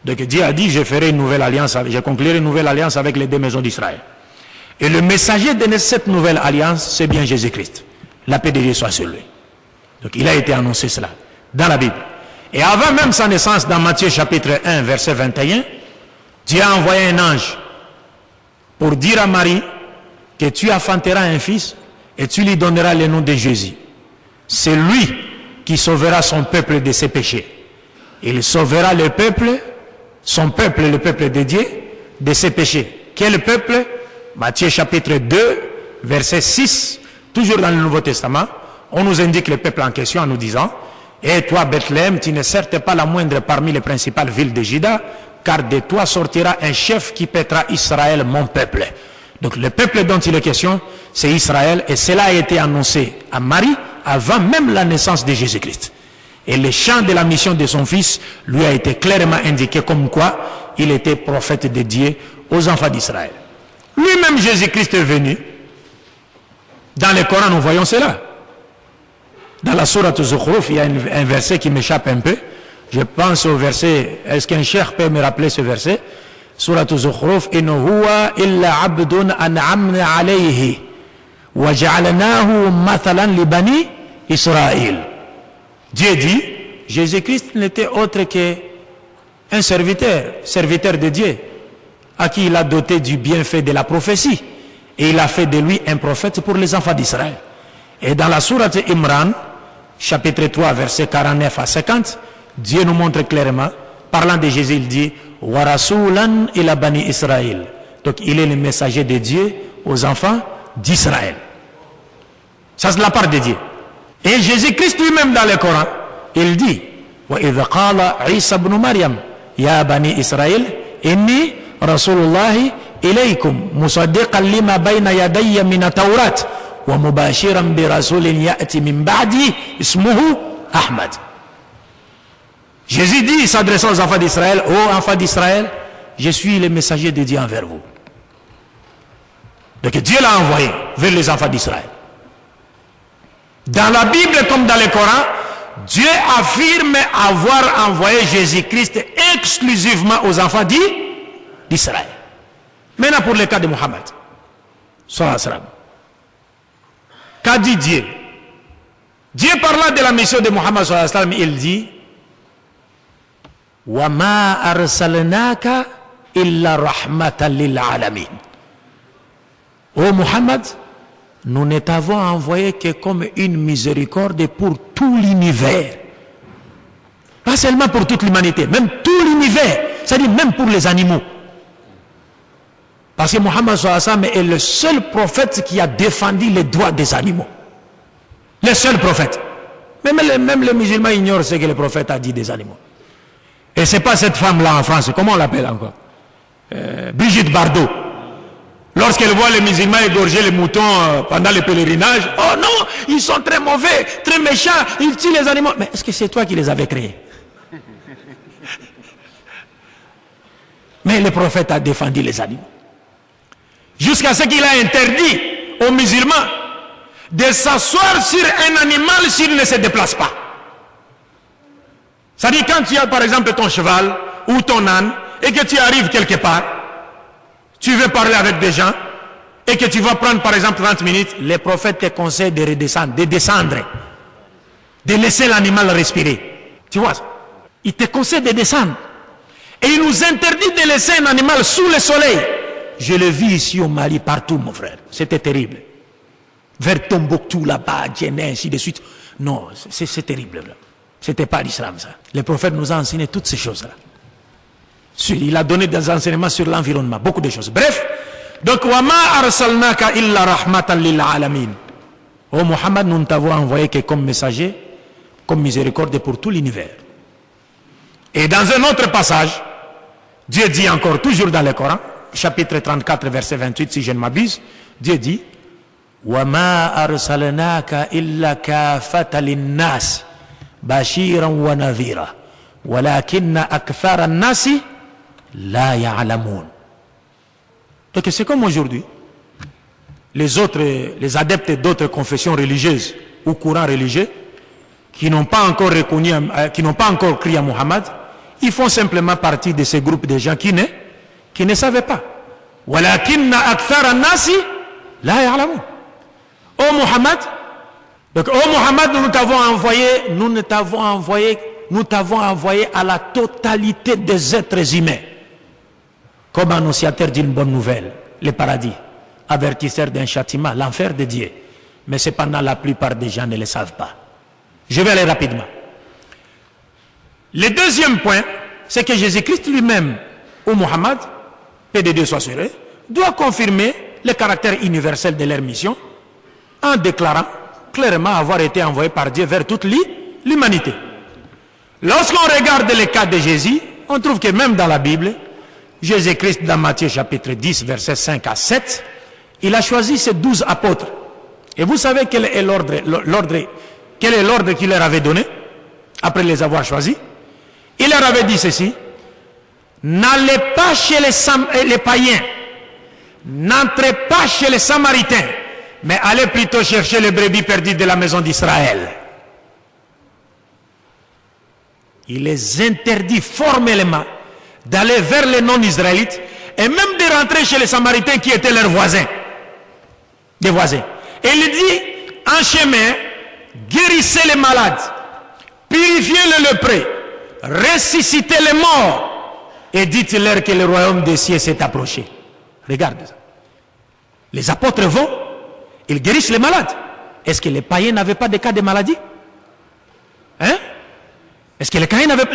Donc Dieu a dit, je ferai une nouvelle alliance, je conclurai une nouvelle alliance avec les 2 maisons d'Israël. Et le messager de cette nouvelle alliance, c'est bien Jésus-Christ. La paix de Dieu soit sur lui. Donc il a été annoncé cela dans la Bible. Et avant même sa naissance, dans Matthieu chapitre 1, verset 21, Dieu a envoyé un ange pour dire à Marie que tu enfanteras un fils et tu lui donneras le nom de Jésus. C'est lui qui sauvera son peuple de ses péchés. Il sauvera le peuple, son peuple, le peuple de Dieu, de ses péchés. Quel peuple? Matthieu chapitre 2, verset 6, toujours dans le Nouveau Testament, on nous indique le peuple en question en nous disant, et toi Bethléem, tu n'es certes pas la moindre parmi les principales villes de Juda, car de toi sortira un chef qui paîtra Israël, mon peuple. Donc le peuple dont il est question, c'est Israël, et cela a été annoncé à Marie avant même la naissance de Jésus-Christ. Et le champ de la mission de son fils lui a été clairement indiqué comme quoi il était prophète de Dieu aux enfants d'Israël. Lui-même Jésus-Christ est venu. Dans le Coran, nous voyons cela. Dans la sourate Zukhruf, il y a un verset qui m'échappe un peu. Je pense au verset, est-ce qu'un cheikh peut me rappeler ce verset? Sourate Zukhruf, in huwa illa abdun an'amna alayhi wa ja'alnahu mathalan li bani Israël. Dieu dit, Jésus-Christ n'était autre qu'un serviteur de Dieu, à qui il a doté du bienfait de la prophétie, et il a fait de lui un prophète pour les enfants d'Israël. Et dans la sourate Imran, chapitre 3, versets 49 à 50, Dieu nous montre clairement, parlant de Jésus, il dit, wa rasulan ila bani Israël. Donc il est le messager de Dieu aux enfants d'Israël. Ça c'est la part de Dieu. Et Jésus-Christ lui-même dans le Coran, il dit, wa idha qala Isa ibn Maryam, ya bani Israël, inni rasulullahi ilaykum, musaddiqan lima bayna yadayya min at-tawrat, wa mubashiran bi rasulin ya'ti min ba'di, ismuhu Ahmad. Jésus dit, s'adressant aux enfants d'Israël, ô enfants d'Israël, je suis le messager de Dieu envers vous. Donc Dieu l'a envoyé vers les enfants d'Israël. Dans la Bible comme dans le Coran, Dieu affirme avoir envoyé Jésus-Christ exclusivement aux enfants d'Israël. Maintenant pour le cas de Mohammed, qu'a dit Dieu? Dieu parlant de la mission de Mohammed, il dit, wa ma arsalnaka illa rahmatan lil alamin. Ô Mohammed, nous ne t'avons envoyé que comme une miséricorde pour tout l'univers. Pas seulement pour toute l'humanité, même tout l'univers, c'est-à-dire même pour les animaux. Parce que Mohammed sallallahu alayhi wa sallam est le seul prophète qui a défendu les droits des animaux. Le seul prophète. Même les musulmans ignorent ce que le prophète a dit des animaux. Et c'est pas cette femme-là en France, comment on l'appelle encore, Brigitte Bardot. Lorsqu'elle voit les musulmans égorger les moutons pendant le pèlerinage, oh non, ils sont très mauvais, très méchants, ils tuent les animaux. Mais est-ce que c'est toi qui les avais créés? Mais le prophète a défendu les animaux. Jusqu'à ce qu'il a interdit aux musulmans de s'asseoir sur un animal s'il ne se déplace pas. C'est-à-dire quand tu as par exemple ton cheval ou ton âne et que tu arrives quelque part, tu veux parler avec des gens et que tu vas prendre par exemple 30 minutes, les prophètes te conseillent de redescendre, de descendre, de laisser l'animal respirer. Tu vois ça? Il te conseille de descendre. Et il nous interdit de laisser un animal sous le soleil. Je le vis ici au Mali, partout mon frère. C'était terrible. Vers Tombouctou, là-bas, Djenné, ainsi de suite. Non, c'est terrible. C'était pas l'islam ça. Le prophète nous a enseigné toutes ces choses-là. Il a donné des enseignements sur l'environnement, beaucoup de choses. Bref, donc wama arsalnaka illa rahmatan lil alamin. Oh Muhammad, nous ne t'avons envoyé que comme messager, comme miséricorde pour tout l'univers. Et dans un autre passage, Dieu dit encore, toujours dans le Coran, chapitre 34, verset 28, si je ne m'abuse, Dieu dit wama arsalnaka illa kafatan linnas bashiran wa nadhira walakinna akthara an-nasi la ya'lamun. Donc c'est comme aujourd'hui. Les adeptes d'autres confessions religieuses ou courants religieux qui n'ont pas encore reconnu, qui n'ont pas encore crié à Muhammad, ils font simplement partie de ces groupes de gens qui ne savaient pas. Walakinna akthara an-nasi la ya'lamun. Oh Muhammad, donc oh Muhammad, nous t'avons envoyé à la totalité des êtres humains comme annonciateur d'une bonne nouvelle, le paradis, avertisseur d'un châtiment, l'enfer de Dieu. Mais cependant, la plupart des gens ne le savent pas. Je vais aller rapidement. Le deuxième point, c'est que Jésus-Christ lui-même, ou Muhammad, paix de Dieu soit sur eux, doit confirmer le caractère universel de leur mission en déclarant clairement avoir été envoyé par Dieu vers toute l'humanité. Lorsqu'on regarde le cas de Jésus, on trouve que même dans la Bible, Jésus-Christ, dans Matthieu chapitre 10, versets 5 à 7, il a choisi ses 12 apôtres. Et vous savez quel est l'ordre qu'il leur avait donné après les avoir choisis? Il leur avait dit ceci: n'allez pas chez les païens, n'entrez pas chez les Samaritains, mais allez plutôt chercher les brebis perdues de la maison d'Israël. Il les interdit formellement d'aller vers les non-israélites et même de rentrer chez les Samaritains qui étaient leurs voisins, des voisins. Et il dit, en chemin, guérissez les malades, purifiez les lépreux, ressuscitez les morts et dites-leur que le royaume des cieux s'est approché. Regarde ça. Les apôtres vont, ils guérissent les malades. Est-ce que les païens n'avaient pas de cas de maladie? Hein? Est-ce que les païens n'avaient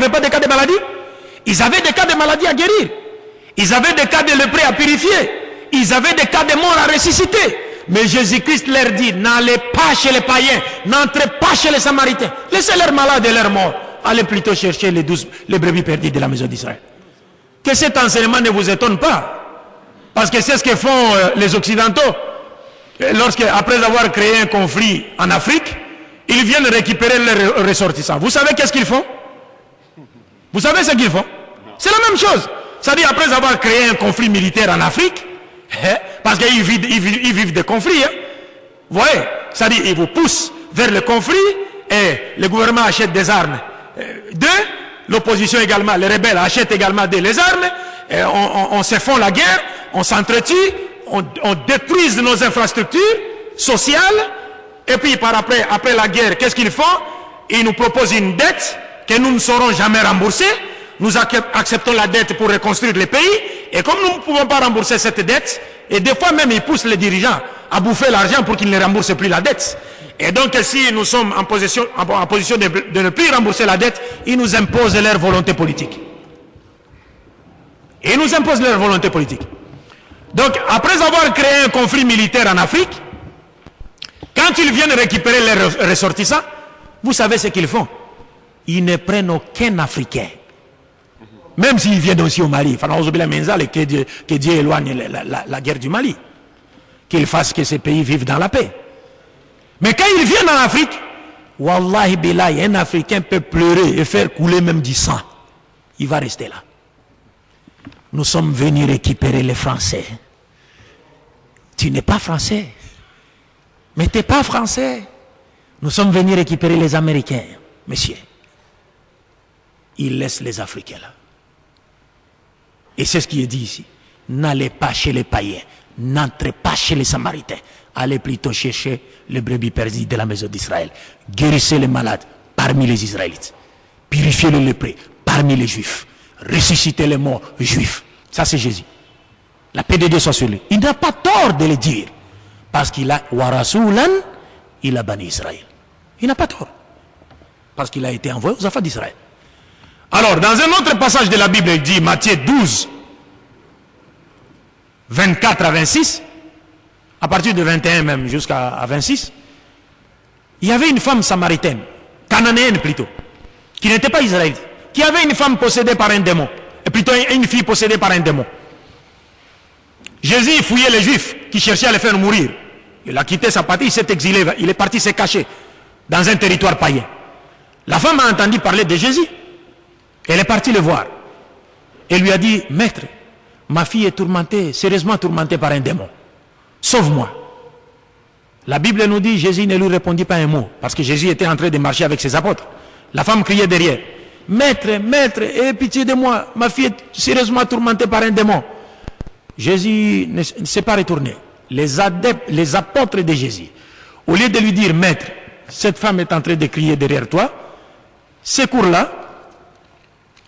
pas de cas de maladie? Ils avaient des cas de maladie à guérir. Ils avaient des cas de lépreux à purifier. Ils avaient des cas de morts à ressusciter. Mais Jésus-Christ leur dit, n'allez pas chez les païens, n'entrez pas chez les Samaritains. Laissez leurs malades et leurs morts. Allez plutôt chercher les brebis perdues de la maison d'Israël. Que cet enseignement ne vous étonne pas. Parce que c'est ce que font les Occidentaux. Après avoir créé un conflit en Afrique, ils viennent récupérer leurs ressortissants. Vous savez qu'est-ce qu'ils font? Vous savez ce qu'ils font? C'est la même chose. C'est-à-dire après avoir créé un conflit militaire en Afrique, parce qu'ils vivent des conflits, vous voyez, c'est-à-dire ils vous poussent vers le conflit et le gouvernement achète des armes l'opposition également, les rebelles achètent également les armes, et on se font la guerre, on s'entretue, on détruise nos infrastructures sociales, et puis après la guerre, qu'est-ce qu'ils font? Ils nous proposent une dette que nous ne saurons jamais rembourser. Nous acceptons la dette pour reconstruire le pays, et comme nous ne pouvons pas rembourser cette dette, et des fois même ils poussent les dirigeants à bouffer l'argent pour qu'ils ne remboursent plus la dette. Et donc, si nous sommes en position de ne plus rembourser la dette, ils nous imposent leur volonté politique. Ils nous imposent leur volonté politique. Donc, après avoir créé un conflit militaire en Afrique, quand ils viennent récupérer les ressortissants, vous savez ce qu'ils font? Ils ne prennent aucun Africain. Même s'ils viennent aussi au Mali. Que Dieu éloigne la guerre du Mali. Qu'il fasse que ces pays vivent dans la paix. Mais quand ils viennent en Afrique, Wallahi Billahi, un Africain peut pleurer et faire couler même du sang. Il va rester là. Nous sommes venus récupérer les Français. Tu n'es pas français. Mais tu n'es pas français. Nous sommes venus récupérer les Américains. Messieurs, ils laissent les Africains là. Et c'est ce qui est dit ici. N'allez pas chez les païens. N'entrez pas chez les Samaritains. Allez plutôt chercher les brebis perdues de la maison d'Israël. Guérissez les malades parmi les Israélites. Purifiez les lépreux parmi les Juifs. Ressuscitez les morts juifs. Ça c'est Jésus. La paix de Dieu soit sur lui. Il n'a pas tort de le dire. Parce qu'il a Warasulan, il a banni Israël. Il n'a pas tort. Parce qu'il a été envoyé aux enfants d'Israël. Alors, dans un autre passage de la Bible, il dit, Matthieu 12, 24 à 26, à partir de 21 même jusqu'à 26, il y avait une femme samaritaine, cananéenne plutôt, qui n'était pas israélite, qui avait une femme possédée par un démon, et plutôt une fille possédée par un démon. Jésus fouillait les Juifs qui cherchaient à les faire mourir. Il a quitté sa patrie, il s'est exilé, il est parti se cacher dans un territoire païen. La femme a entendu parler de Jésus. Elle est partie le voir. Elle lui a dit, maître, ma fille est tourmentée, sérieusement tourmentée par un démon. Sauve-moi. La Bible nous dit, Jésus ne lui répondit pas un mot, parce que Jésus était en train de marcher avec ses apôtres. La femme criait derrière, maître, maître, aie pitié de moi, ma fille est sérieusement tourmentée par un démon. Jésus ne s'est pas retourné. Les apôtres de Jésus, au lieu de lui dire, maître, cette femme est en train de crier derrière toi, secours-la.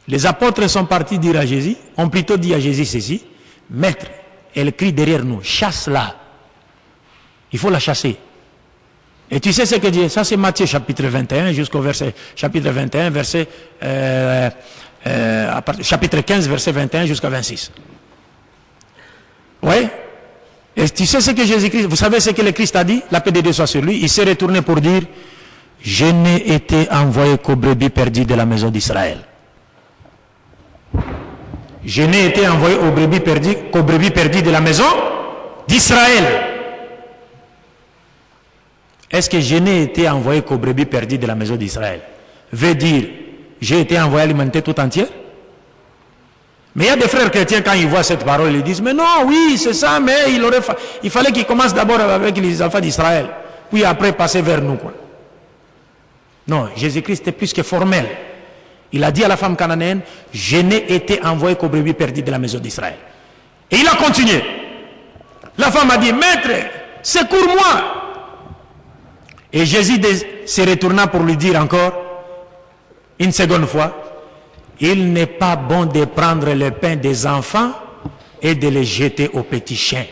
Les apôtres sont partis dire à Jésus, ont plutôt dit à Jésus ceci, maître, elle crie derrière nous, chasse-la. Il faut la chasser. Et tu sais ce que dit, ça c'est Matthieu chapitre 21 jusqu'au verset, chapitre 21, verset, chapitre 15, verset 21 jusqu'à 26. Oui. Et tu sais ce que Jésus-Christ, vous savez ce que le Christ a dit, la paix de Dieu soit sur lui, il s'est retourné pour dire, je n'ai été envoyé qu'aux brebis perdues de la maison d'Israël. Je n'ai été envoyé qu'aux brebis perdues de la maison d'Israël. Est-ce que je n'ai été envoyé qu'aux brebis perdues de la maison d'Israël veut dire, j'ai été envoyé alimenter tout entier? Mais il y a des frères chrétiens, quand ils voient cette parole, ils disent, mais non, oui, c'est ça, mais il fallait qu'ils commencent d'abord avec les enfants d'Israël, puis après passer vers nous, quoi. Non, Jésus-Christ est plus que formel. Il a dit à la femme cananéenne, je n'ai été envoyé qu'aux brebis perdues de la maison d'Israël. Et il a continué. La femme a dit, maître, secours-moi. Et Jésus se retourna pour lui dire encore, une seconde fois, il n'est pas bon de prendre le pain des enfants et de les jeter aux petits chiens.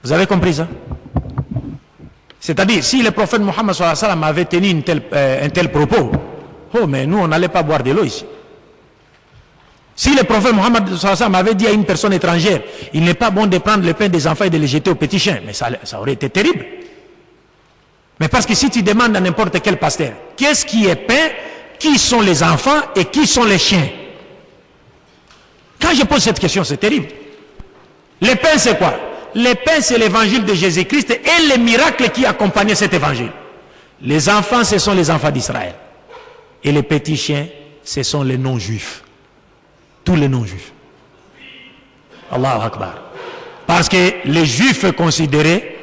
Vous avez compris ça? C'est-à-dire, si le prophète Mohammed sallallahu alayhi wa sallam avait tenu un tel propos, oh, mais nous, on n'allait pas boire de l'eau ici. Si le prophète Mohammed sallallahu alayhi wa sallam avait dit à une personne étrangère, il n'est pas bon de prendre le pain des enfants et de les jeter aux petits chiens, mais ça aurait été terrible. Mais parce que si tu demandes à n'importe quel pasteur, qu'est-ce qui est pain, qui sont les enfants et qui sont les chiens? Quand je pose cette question, c'est terrible. Le pain, c'est quoi? Le pain, c'est l'évangile de Jésus-Christ et les miracles qui accompagnaient cet évangile. Les enfants, ce sont les enfants d'Israël. Et les petits chiens, ce sont les non-juifs. Tous les non-juifs. Allahu Akbar. Parce que les juifs considéraient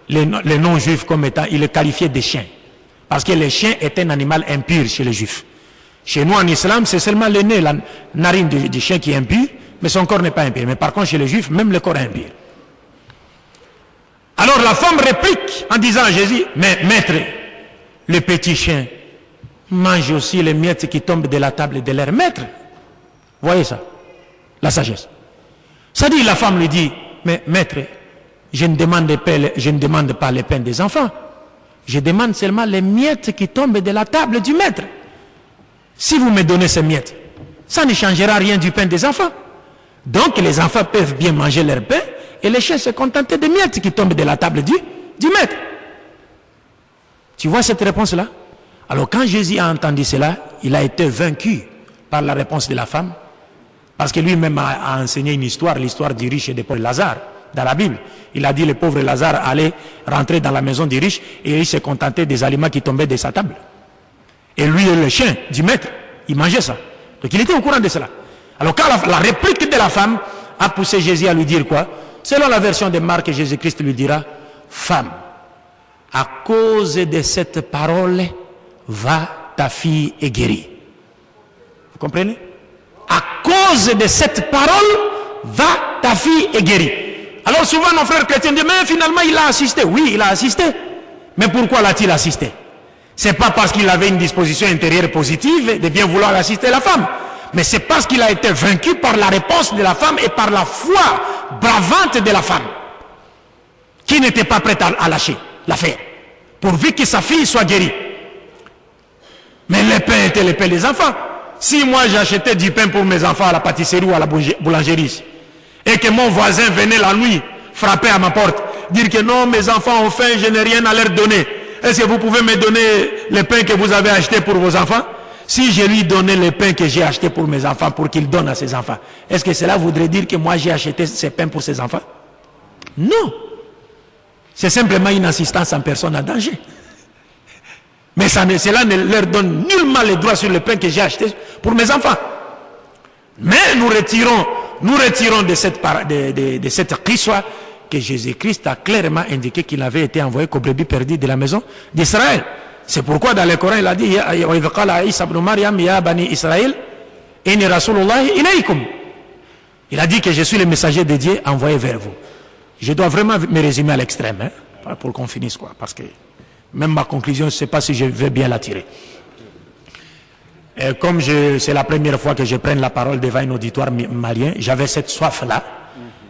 les non-juifs comme étant, ils les qualifiaient de chiens. Parce que le chien est un animal impur chez les juifs. Chez nous en islam, c'est seulement le nez, la narine du chien qui est impur, mais son corps n'est pas impur. Mais par contre, chez les juifs, même le corps est impur. Alors la femme réplique en disant à Jésus, mais maître, le petit chien mange aussi les miettes qui tombent de la table de leur maître. Voyez ça, la sagesse. Ça dit, la femme lui dit, mais maître, je ne demande pas le pain des enfants, Je demande seulement les miettes qui tombent de la table du maître. Si vous me donnez ces miettes, ça ne changera rien du pain des enfants. Donc les enfants peuvent bien manger leur pain et les chiens se contenter des miettes qui tombent de la table du maître. Tu vois cette réponse-là? Alors quand Jésus a entendu cela, il a été vaincu par la réponse de la femme, parce que lui-même a enseigné une histoire, l'histoire du riche et des pauvres Lazare, dans la Bible. Il a dit le pauvre Lazare allait rentrer dans la maison du riche et il se contentait des aliments qui tombaient de sa table. Et lui et le chien du maître, il mangeait ça. Donc il était au courant de cela. Alors quand la réplique de la femme a poussé Jésus à lui dire quoi? Selon la version de Marc, Jésus-Christ lui dira, femme, à cause de cette parole, va, ta fille est guérie. Vous comprenez? À cause de cette parole, va, ta fille est guérie. Alors souvent nos frères chrétiens disent, mais finalement il a assisté. Oui, il a assisté. Mais pourquoi l'a-t-il assisté? C'est pas parce qu'il avait une disposition intérieure positive de bien vouloir assister la femme. Mais c'est parce qu'il a été vaincu par la réponse de la femme et par la foi bravante de la femme, qui n'était pas prête à lâcher l'affaire, pourvu que sa fille soit guérie. Mais le pain était le pain des enfants. Si moi j'achetais du pain pour mes enfants à la pâtisserie ou à la boulangerie, et que mon voisin venait la nuit frapper à ma porte, dire que non, mes enfants ont faim, je n'ai rien à leur donner, est-ce que vous pouvez me donner le pain que vous avez acheté pour vos enfants? Si je lui donnais le pain que j'ai acheté pour mes enfants, pour qu'il donne à ses enfants, est-ce que cela voudrait dire que moi j'ai acheté ces pains pour ses enfants? Non. C'est simplement une assistance en personne en danger. Mais cela ne leur donne nullement le droit sur le pain que j'ai acheté pour mes enfants. Mais nous retirons de cette histoire que Jésus-Christ a clairement indiqué qu'il avait été envoyé comme brebis perdu de la maison d'Israël. C'est pourquoi dans le Coran il a dit, il a dit que je suis le messager de Dieu envoyé vers vous. Je dois vraiment me résumer à l'extrême, hein, pour qu'on finisse, quoi, parce que même ma conclusion, je ne sais pas si je vais bien la tirer. Et comme c'est la première fois que je prenne la parole devant un auditoire malien, j'avais cette soif-là.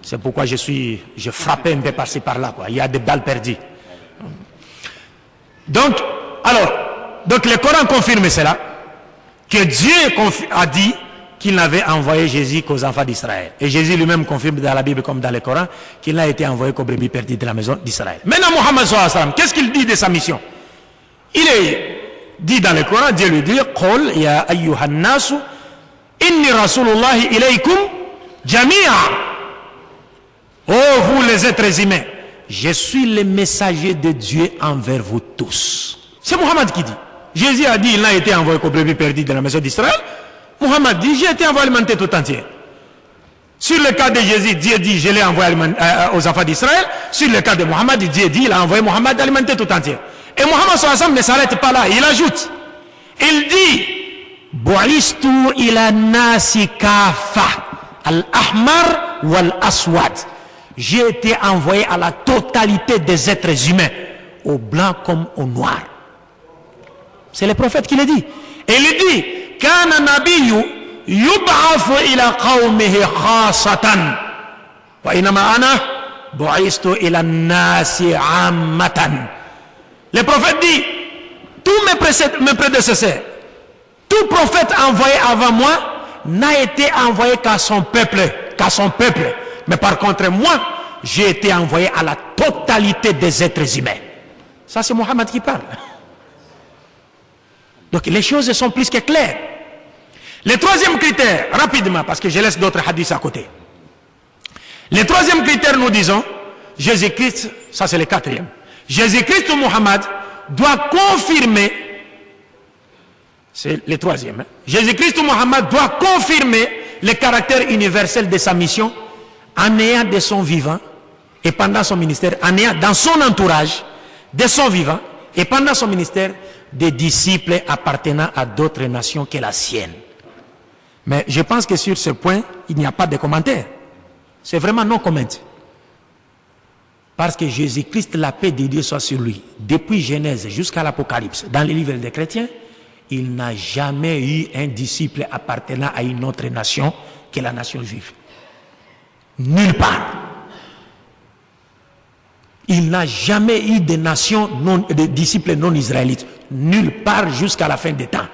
C'est pourquoi je frappais un peu par-ci par-là, quoi. Il y a des balles perdues. Donc le Coran confirme cela, que Dieu a dit qu'il n'avait envoyé Jésus qu'aux enfants d'Israël. Et Jésus lui-même confirme dans la Bible comme dans le Coran qu'il n'a été envoyé qu'aux brebis perdues de la maison d'Israël. Maintenant, Mohammed sallallahu alayhi wa sallam, qu'est-ce qu'il dit de sa mission? Il est dit dans le Coran, Dieu lui dit, Qul ya ayyuhan nasu, inni rasulullahi ilaykum jami'a. Oh, vous les êtres humains, je suis le messager de Dieu envers vous tous. C'est Mohammed qui dit. Jésus a dit, il n'a été envoyé qu'aux brebis perdues de la maison d'Israël. Mohammed dit, j'ai été envoyé alimenter tout entier. Sur le cas de Jésus, Dieu dit, je l'ai envoyé aux enfants d'Israël. Sur le cas de Mohammed, Dieu dit, il a envoyé Mohammed alimenter tout entier. Et Mohammed sallallahu alayhi wa sallam ne s'arrête pas là, il ajoute, il dit, Bu'istu ila nasi kafa, al-ahmar wal-aswad. J'ai été envoyé à la totalité des êtres humains, au blanc comme au noir. C'est le prophète qui le dit. Et il dit, Kana nabiyyu yub'athu ila qawmihi khasatan. Wa inama ana bu'istu ila nasi ammatan. Le prophète dit, tous mes prédécesseurs, tout prophète envoyé avant moi n'a été envoyé qu'à son peuple. Mais par contre, moi, j'ai été envoyé à la totalité des êtres humains. Ça, c'est Mohammed qui parle. Donc, les choses sont plus que claires. Le troisième critère, rapidement, parce que je laisse d'autres hadiths à côté. Le troisième critère, nous disons, Jésus-Christ, ça c'est le quatrième. Jésus-Christ ou Mohammed doit confirmer, c'est le troisième, hein? Jésus-Christ ou Mohammed doit confirmer le caractère universel de sa mission en ayant de son vivant et pendant son ministère, en ayant dans son entourage de son vivant et pendant son ministère des disciples appartenant à d'autres nations que la sienne. Mais je pense que sur ce point, il n'y a pas de commentaire. C'est vraiment non comment. Parce que Jésus-Christ, la paix de Dieu soit sur lui, depuis Genèse jusqu'à l'Apocalypse, dans les livres des chrétiens, il n'a jamais eu un disciple appartenant à une autre nation que la nation juive. Nulle part. Il n'a jamais eu de de disciples non israélites. Nulle part jusqu'à la fin des temps.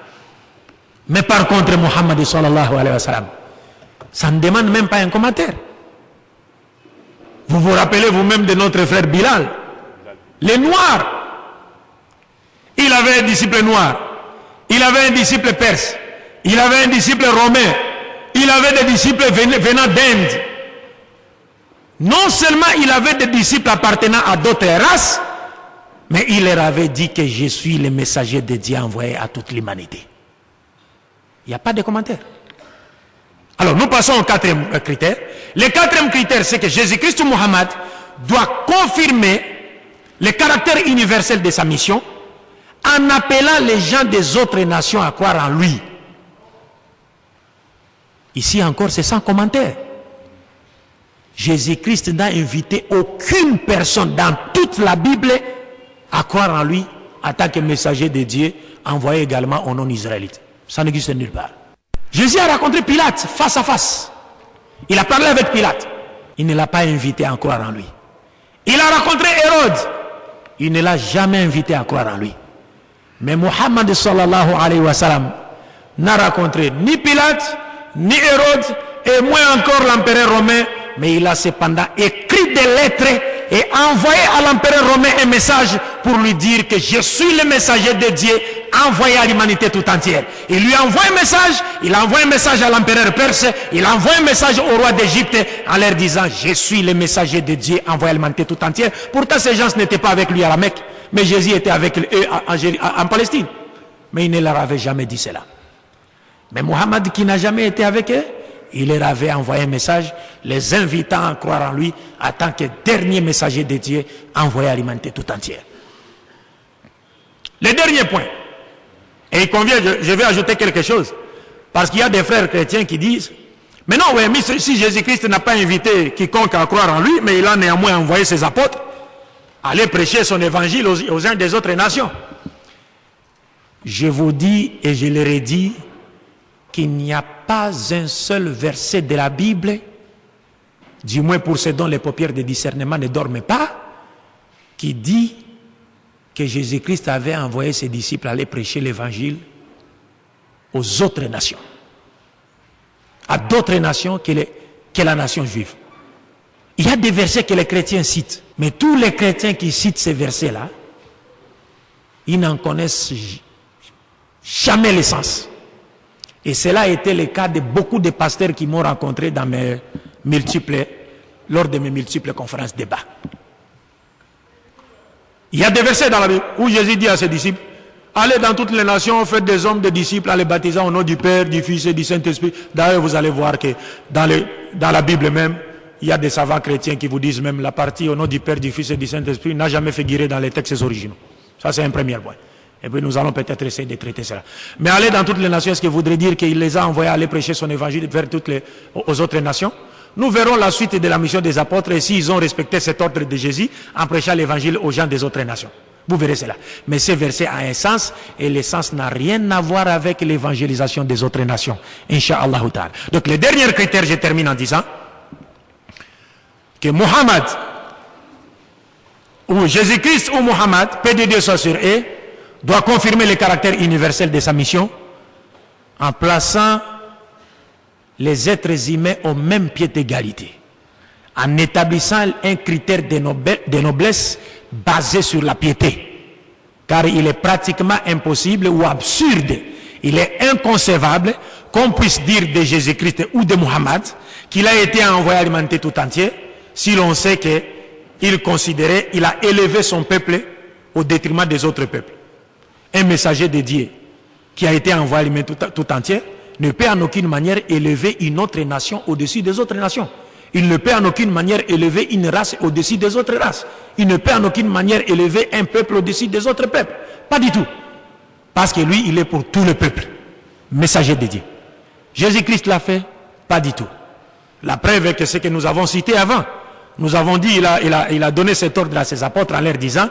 Mais par contre, Mohammed sallallahu alayhi wa sallam, ça ne demande même pas un commentaire. Vous vous rappelez vous-même de notre frère Bilal, les Noirs. Il avait un disciple noir, il avait un disciple perse, il avait un disciple romain, il avait des disciples venant d'Inde. Non seulement il avait des disciples appartenant à d'autres races, mais il leur avait dit que je suis le messager de Dieu envoyé à toute l'humanité. Il n'y a pas de commentaire. Alors nous passons au quatrième critère. Le quatrième critère, c'est que Jésus-Christ ou Mohammed doit confirmer le caractère universel de sa mission en appelant les gens des autres nations à croire en lui. Ici encore, c'est sans commentaire. Jésus-Christ n'a invité aucune personne dans toute la Bible à croire en lui en tant que messager de Dieu, envoyé également aux non-israélites. Ça n'existe nulle part. Jésus a rencontré Pilate face à face. Il a parlé avec Pilate. Il ne l'a pas invité à croire en lui. Il a rencontré Hérode. Il ne l'a jamais invité à croire en lui. Mais Muhammad sallallahu alayhi wa sallam n'a rencontré ni Pilate, ni Hérode, et moins encore l'empereur romain. Mais il a cependant écrit des lettres et envoyé à l'empereur romain un message pour lui dire que je suis le messager de Dieu envoyé à l'humanité tout entière. Il lui envoie un message, il envoie un message à l'empereur perse, il envoie un message au roi d'Égypte en leur disant je suis le messager de Dieu envoyé à l'humanité tout entière. Pourtant ces gens n'étaient pas avec lui à la Mecque, mais Jésus était avec eux en Palestine. Mais il ne leur avait jamais dit cela. Mais Mohammed qui n'a jamais été avec eux, il leur avait envoyé un message, les invitant à croire en lui en tant que dernier messager de Dieu envoyé à l'humanité tout entière. Le dernier point, et il convient, je vais ajouter quelque chose, parce qu'il y a des frères chrétiens qui disent, mais non, ouais, mais si Jésus-Christ n'a pas invité quiconque à croire en lui, mais il a néanmoins envoyé ses apôtres, aller prêcher son évangile aux uns des autres nations. Je vous dis et je leur ai dit, qu'il n'y a pas un seul verset de la Bible, du moins pour ceux dont les paupières de discernement ne dorment pas, qui dit que Jésus-Christ avait envoyé ses disciples aller prêcher l'évangile aux autres nations, à d'autres nations que la nation juive. Il y a des versets que les chrétiens citent, mais tous les chrétiens qui citent ces versets-là, ils n'en connaissent jamais le sens. Et cela a été le cas de beaucoup de pasteurs qui m'ont rencontré lors de mes multiples conférences débats. Il y a des versets dans la Bible où Jésus dit à ses disciples, allez dans toutes les nations, faites des hommes, des disciples, en les baptisant au nom du Père, du Fils et du Saint-Esprit. D'ailleurs, vous allez voir que dans la Bible même, il y a des savants chrétiens qui vous disent même la partie au nom du Père, du Fils et du Saint-Esprit n'a jamais figuré dans les textes originaux. Ça, c'est un premier point. Et puis nous allons peut-être essayer de traiter cela. Mais aller dans toutes les nations, est-ce que voudrait dire qu'il les a envoyés à aller prêcher son évangile vers aux autres nations? Nous verrons la suite de la mission des apôtres et s'ils ont respecté cet ordre de Jésus en prêchant l'évangile aux gens des autres nations. Vous verrez cela. Mais ce verset a un sens et le sens n'a rien à voir avec l'évangélisation des autres nations. Inch'Allah ta'ala. Donc le dernier critère, je termine en disant que Mohammed, ou Jésus-Christ ou Mohammed, paix de Dieu soit sur eux, doit confirmer le caractère universel de sa mission en plaçant les êtres humains au même pied d'égalité, en établissant un critère de noblesse basé sur la piété. Car il est pratiquement impossible ou absurde, il est inconcevable qu'on puisse dire de Jésus-Christ ou de Mohammed qu'il a été envoyé à l'humanité tout entière si l'on sait qu'il a élevé son peuple au détriment des autres peuples. Un messager de Dieu qui a été envoyé à l'humanité tout entière ne peut en aucune manière élever une autre nation au-dessus des autres nations. Il ne peut en aucune manière élever une race au-dessus des autres races. Il ne peut en aucune manière élever un peuple au-dessus des autres peuples. Pas du tout. Parce que lui, il est pour tout le peuple. Messager de Dieu. Jésus-Christ l'a fait? Pas du tout. La preuve est que ce que nous avons cité avant. Nous avons dit, il a donné cet ordre à ses apôtres en leur disant,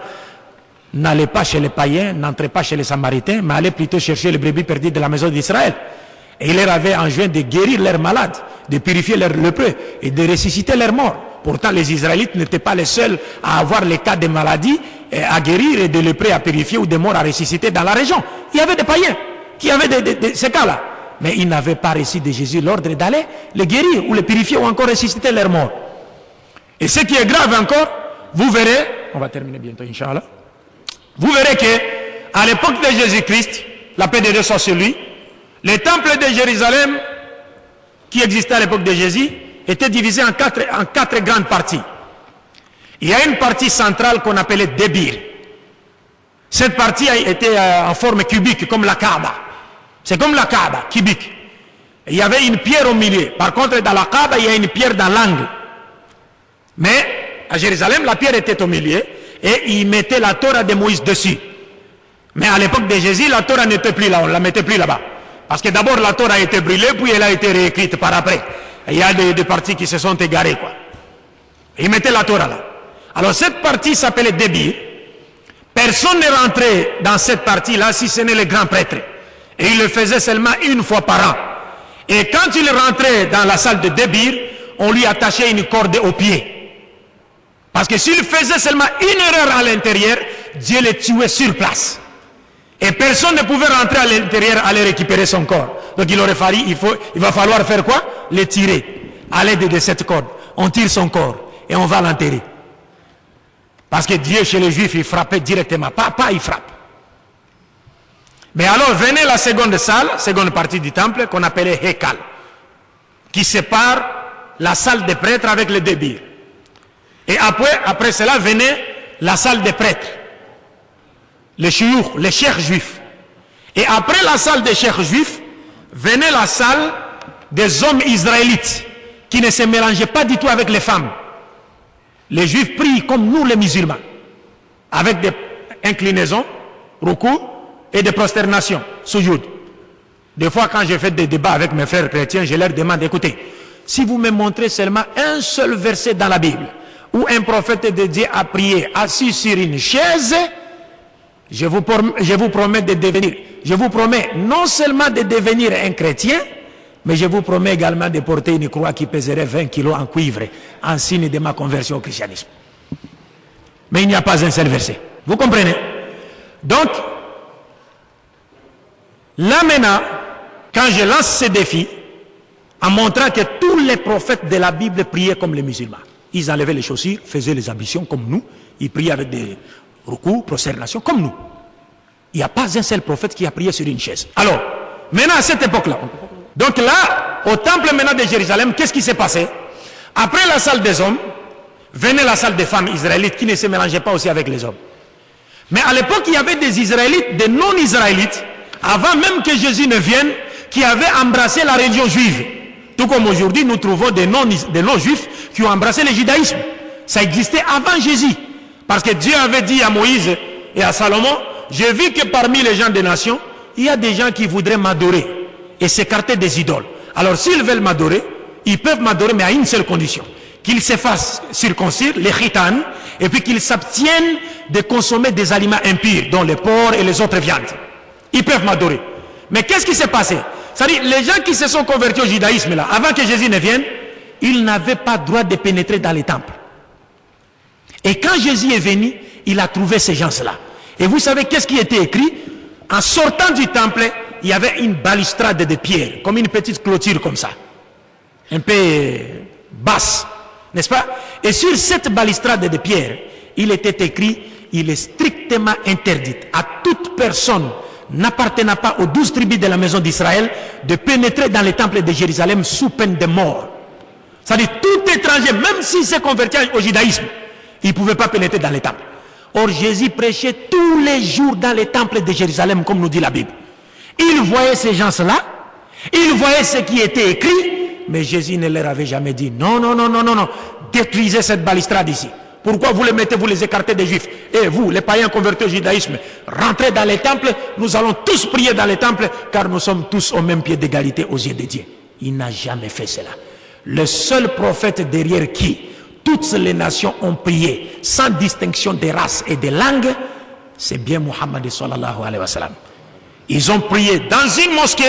n'allez pas chez les païens, n'entrez pas chez les samaritains, mais allez plutôt chercher les brebis perdues de la maison d'Israël. Et il leur avait enjoint de guérir leurs malades, de purifier leurs lépreux et de ressusciter leurs morts. Pourtant, les Israélites n'étaient pas les seuls à avoir les cas de maladies à guérir et de lépreux à purifier ou des morts à ressusciter dans la région. Il y avait des païens qui avaient ces cas-là. Mais ils n'avaient pas reçu de Jésus l'ordre d'aller les guérir ou les purifier ou encore ressusciter leurs morts. Et ce qui est grave encore, vous verrez, on va terminer bientôt, Inch'Allah, vous verrez que à l'époque de Jésus-Christ, la paix de Dieu soit sur lui, le temple de Jérusalem, qui existait à l'époque de Jésus, était divisé en quatre grandes parties. Il y a une partie centrale qu'on appelait Débir. Cette partie a été en forme cubique, comme la Kaaba. C'est comme la Kaaba, cubique. Il y avait une pierre au milieu. Par contre, dans la Kaaba, il y a une pierre dans l'angle. Mais à Jérusalem, la pierre était au milieu et il mettait la Torah de Moïse dessus. Mais à l'époque de Jésus, la Torah n'était plus là, on ne la mettait plus là-bas. Parce que d'abord, la Torah a été brûlée, puis elle a été réécrite par après. Et il y a des parties qui se sont égarées, quoi. Il mettait la Torah là. Alors cette partie s'appelait Débir. Personne n'est rentré dans cette partie-là si ce n'est les grands prêtres. Et il le faisait seulement une fois par an. Et quand il rentrait dans la salle de Débir, on lui attachait une corde au pied. Parce que s'il faisait seulement une erreur à l'intérieur, Dieu le tuait sur place. Et personne ne pouvait rentrer à l'intérieur aller récupérer son corps. Donc il va falloir faire quoi? Le tirer à l'aide de cette corde. On tire son corps et on va l'enterrer. Parce que Dieu chez les Juifs, il frappait directement. Pas il frappe. Mais alors venait la seconde salle, seconde partie du temple qu'on appelait Hekal, qui sépare la salle des prêtres avec le Débir. Et après cela venait la salle des prêtres, les chiours, les cheikhs juifs. Et après la salle des cheikhs juifs, venait la salle des hommes israélites, qui ne se mélangeaient pas du tout avec les femmes. Les juifs prient comme nous les musulmans, avec des inclinaisons, ruku, et des prosternations, sujoud. Des fois, quand je fais des débats avec mes frères chrétiens, je leur demande, écoutez, si vous me montrez seulement un seul verset dans la Bible, où un prophète de Dieu a prié assis sur une chaise, je vous promets de devenir, je vous promets non seulement de devenir un chrétien, mais je vous promets également de porter une croix qui pèserait 20 kilos en cuivre, en signe de ma conversion au christianisme. Mais il n'y a pas un seul verset. Vous comprenez? Donc, là maintenant, quand je lance ce défi, en montrant que tous les prophètes de la Bible priaient comme les musulmans. Ils enlevaient les chaussures, faisaient les ablutions comme nous, ils priaient avec des rukus, prosternations comme nous. Il n'y a pas un seul prophète qui a prié sur une chaise. Alors, maintenant à cette époque-là, donc là, au temple maintenant de Jérusalem, qu'est-ce qui s'est passé? Après la salle des hommes, venait la salle des femmes israélites qui ne se mélangeaient pas aussi avec les hommes. Mais à l'époque, il y avait des Israélites, des non-Israélites, avant même que Jésus ne vienne, qui avaient embrassé la religion juive. Tout comme aujourd'hui, nous trouvons des non-juifs qui ont embrassé le judaïsme. Ça existait avant Jésus. Parce que Dieu avait dit à Moïse et à Salomon, j'ai vu que parmi les gens des nations, il y a des gens qui voudraient m'adorer et s'écarter des idoles. Alors s'ils veulent m'adorer, ils peuvent m'adorer, mais à une seule condition. Qu'ils se fassent circoncire, les chitanes, et puis qu'ils s'abstiennent de consommer des aliments impurs, dont les porcs et les autres viandes. Ils peuvent m'adorer. Mais qu'est-ce qui s'est passé? C'est-à-dire, les gens qui se sont convertis au judaïsme, là, avant que Jésus ne vienne, ils n'avaient pas droit de pénétrer dans les temples. Et quand Jésus est venu, il a trouvé ces gens-là. Et vous savez qu'est-ce qui était écrit? En sortant du temple, il y avait une balustrade de pierre, comme une petite clôture comme ça. Un peu basse, n'est-ce pas? Et sur cette balustrade de pierre, il était écrit, il est strictement interdit à toute personne n'appartenant pas aux 12 tribus de la maison d'Israël de pénétrer dans les temples de Jérusalem sous peine de mort. C'est-à-dire tout étranger, même s'il s'est converti au judaïsme, il ne pouvait pas pénétrer dans les temples. Or Jésus prêchait tous les jours dans les temples de Jérusalem, comme nous dit la Bible. Il voyait ces gens-là, il voyait ce qui était écrit, mais Jésus ne leur avait jamais dit non, non, non, non, non, non, détruisez cette balustrade ici. Pourquoi vous les mettez, vous les écartez des juifs? Et vous, les païens convertis au judaïsme, rentrez dans les temples, nous allons tous prier dans les temples, car nous sommes tous au même pied d'égalité aux yeux de Dieu. Il n'a jamais fait cela. Le seul prophète derrière qui toutes les nations ont prié, sans distinction de race et de langue, c'est bien Muhammad sallallahu alayhi wa sallam. Ils ont prié dans une mosquée,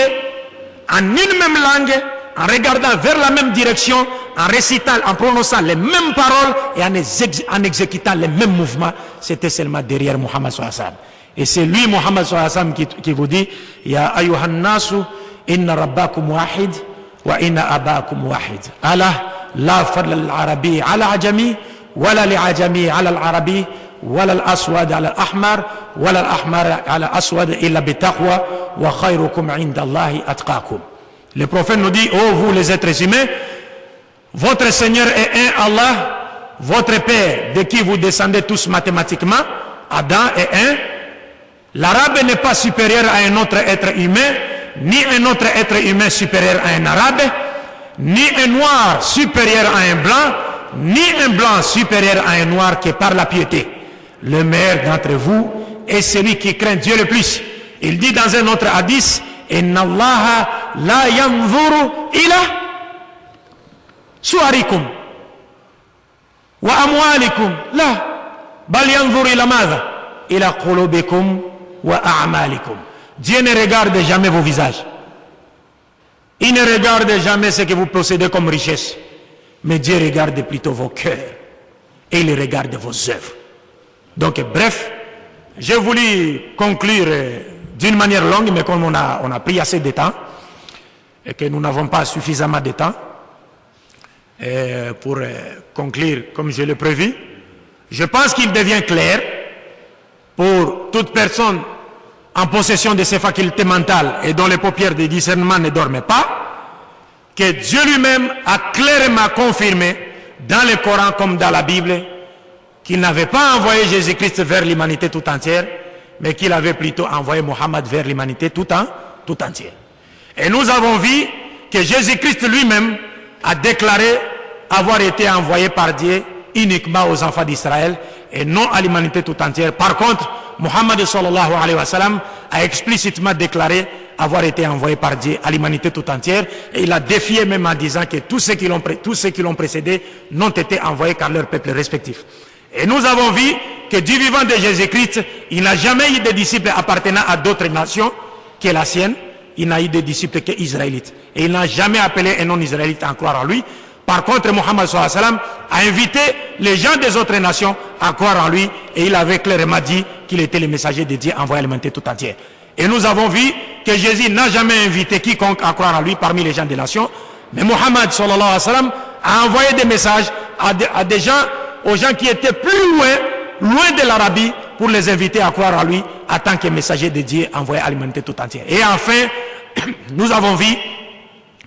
en une même langue, en regardant vers la même direction, en récitant, en prononçant les mêmes paroles et en exécutant les mêmes mouvements, c'était seulement derrière Muhammad sallallahu alayhi wa sallam. Et c'est lui, Muhammad sallallahu alayhi wa sallam, qui vous dit, Ya ayyuhan nasu, inna rabbakum wahid, wa inna abakum wahid. Allah, la fadl al-arabi ala ajami, wala li-ajami ala al-arabi, wala al-aswad ala al-ahmar, wala al-ahmar ala al-aswad illa bitaqwa, wa khayrukum inda Allahi atqakum. Le prophète nous dit, oh vous les êtres humains, votre Seigneur est un Allah, votre Père, de qui vous descendez tous mathématiquement, Adam est un. L'arabe n'est pas supérieur à un autre être humain, ni un autre être humain supérieur à un arabe, ni un noir supérieur à un blanc, ni un blanc supérieur à un noir que par la piété. Le meilleur d'entre vous est celui qui craint Dieu le plus. Il dit dans un autre hadith, Inna Allah la yanzuru ila suarikum wa amwalikum la bal yanzuru ila madha ila qulubikum wa a'malikum. Dieu ne regarde jamais vos visages. Il ne regarde jamais ce que vous possédez comme richesse. Mais Dieu regarde plutôt vos cœurs. Et il regarde vos œuvres. Donc bref, j'ai voulu conclure d'une manière longue, mais comme on a pris assez de temps, et que nous n'avons pas suffisamment de temps, pour conclure comme je l'ai prévu, je pense qu'il devient clair pour toute personne en possession de ses facultés mentales et dont les paupières de discernement ne dorment pas, que Dieu lui-même a clairement confirmé dans le Coran comme dans la Bible qu'il n'avait pas envoyé Jésus-Christ vers l'humanité tout entière, mais qu'il avait plutôt envoyé Mohammed vers l'humanité tout entière. Et nous avons vu que Jésus-Christ lui-même a déclaré avoir été envoyé par Dieu uniquement aux enfants d'Israël et non à l'humanité tout entière. Par contre, Muhammad sallallahu alayhi wa sallam a explicitement déclaré avoir été envoyé par Dieu à l'humanité tout entière, et il a défié même en disant que tous ceux qui l'ont précédé n'ont été envoyés qu'à leur peuple respectif. Et nous avons vu que du vivant de Jésus-Christ, il n'a jamais eu de disciples appartenant à d'autres nations que la sienne. Il n'a eu de disciples qu'israélites. Et il n'a jamais appelé un non-israélite à croire en lui. Par contre, Muhammad sallallahu alayhi wa sallam a invité les gens des autres nations à croire en lui, et il avait clairement dit qu'il était le messager de Dieu envoyé à l'humanité tout entière. Et nous avons vu que Jésus n'a jamais invité quiconque à croire en lui parmi les gens des nations, mais Muhammad sallallahu alayhi wa sallam a envoyé des messages à des gens, aux gens qui étaient plus loin de l'Arabie, pour les inviter à croire en lui en tant que messager de Dieu envoyé à l'humanité tout entière. Et enfin, nous avons vu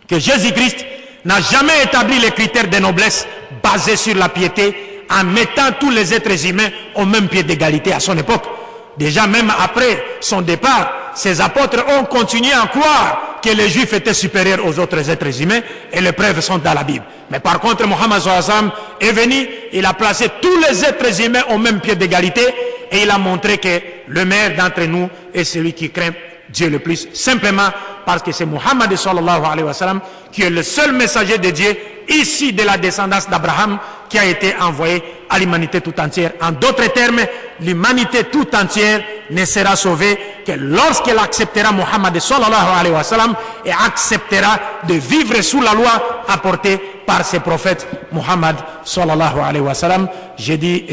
que Jésus-Christ n'a jamais établi les critères de noblesse basés sur la piété en mettant tous les êtres humains au même pied d'égalité à son époque. Déjà, même après son départ, ses apôtres ont continué à croire que les Juifs étaient supérieurs aux autres êtres humains, et les preuves sont dans la Bible. Mais par contre, Muhammad sallallahu alayhi wa sallam est venu, il a placé tous les êtres humains au même pied d'égalité, et il a montré que le meilleur d'entre nous est celui qui craint Dieu le plus, simplement parce que c'est Muhammad sallallahu alayhi wa sallam qui est le seul messager de Dieu ici de la descendance d'Abraham qui a été envoyé à l'humanité tout entière. En d'autres termes, l'humanité tout entière ne sera sauvée que lorsqu'elle acceptera Muhammad sallallahu alayhi wa sallam et acceptera de vivre sous la loi apportée par ses prophètes Muhammad sallallahu alayhi wa sallam. J'ai dit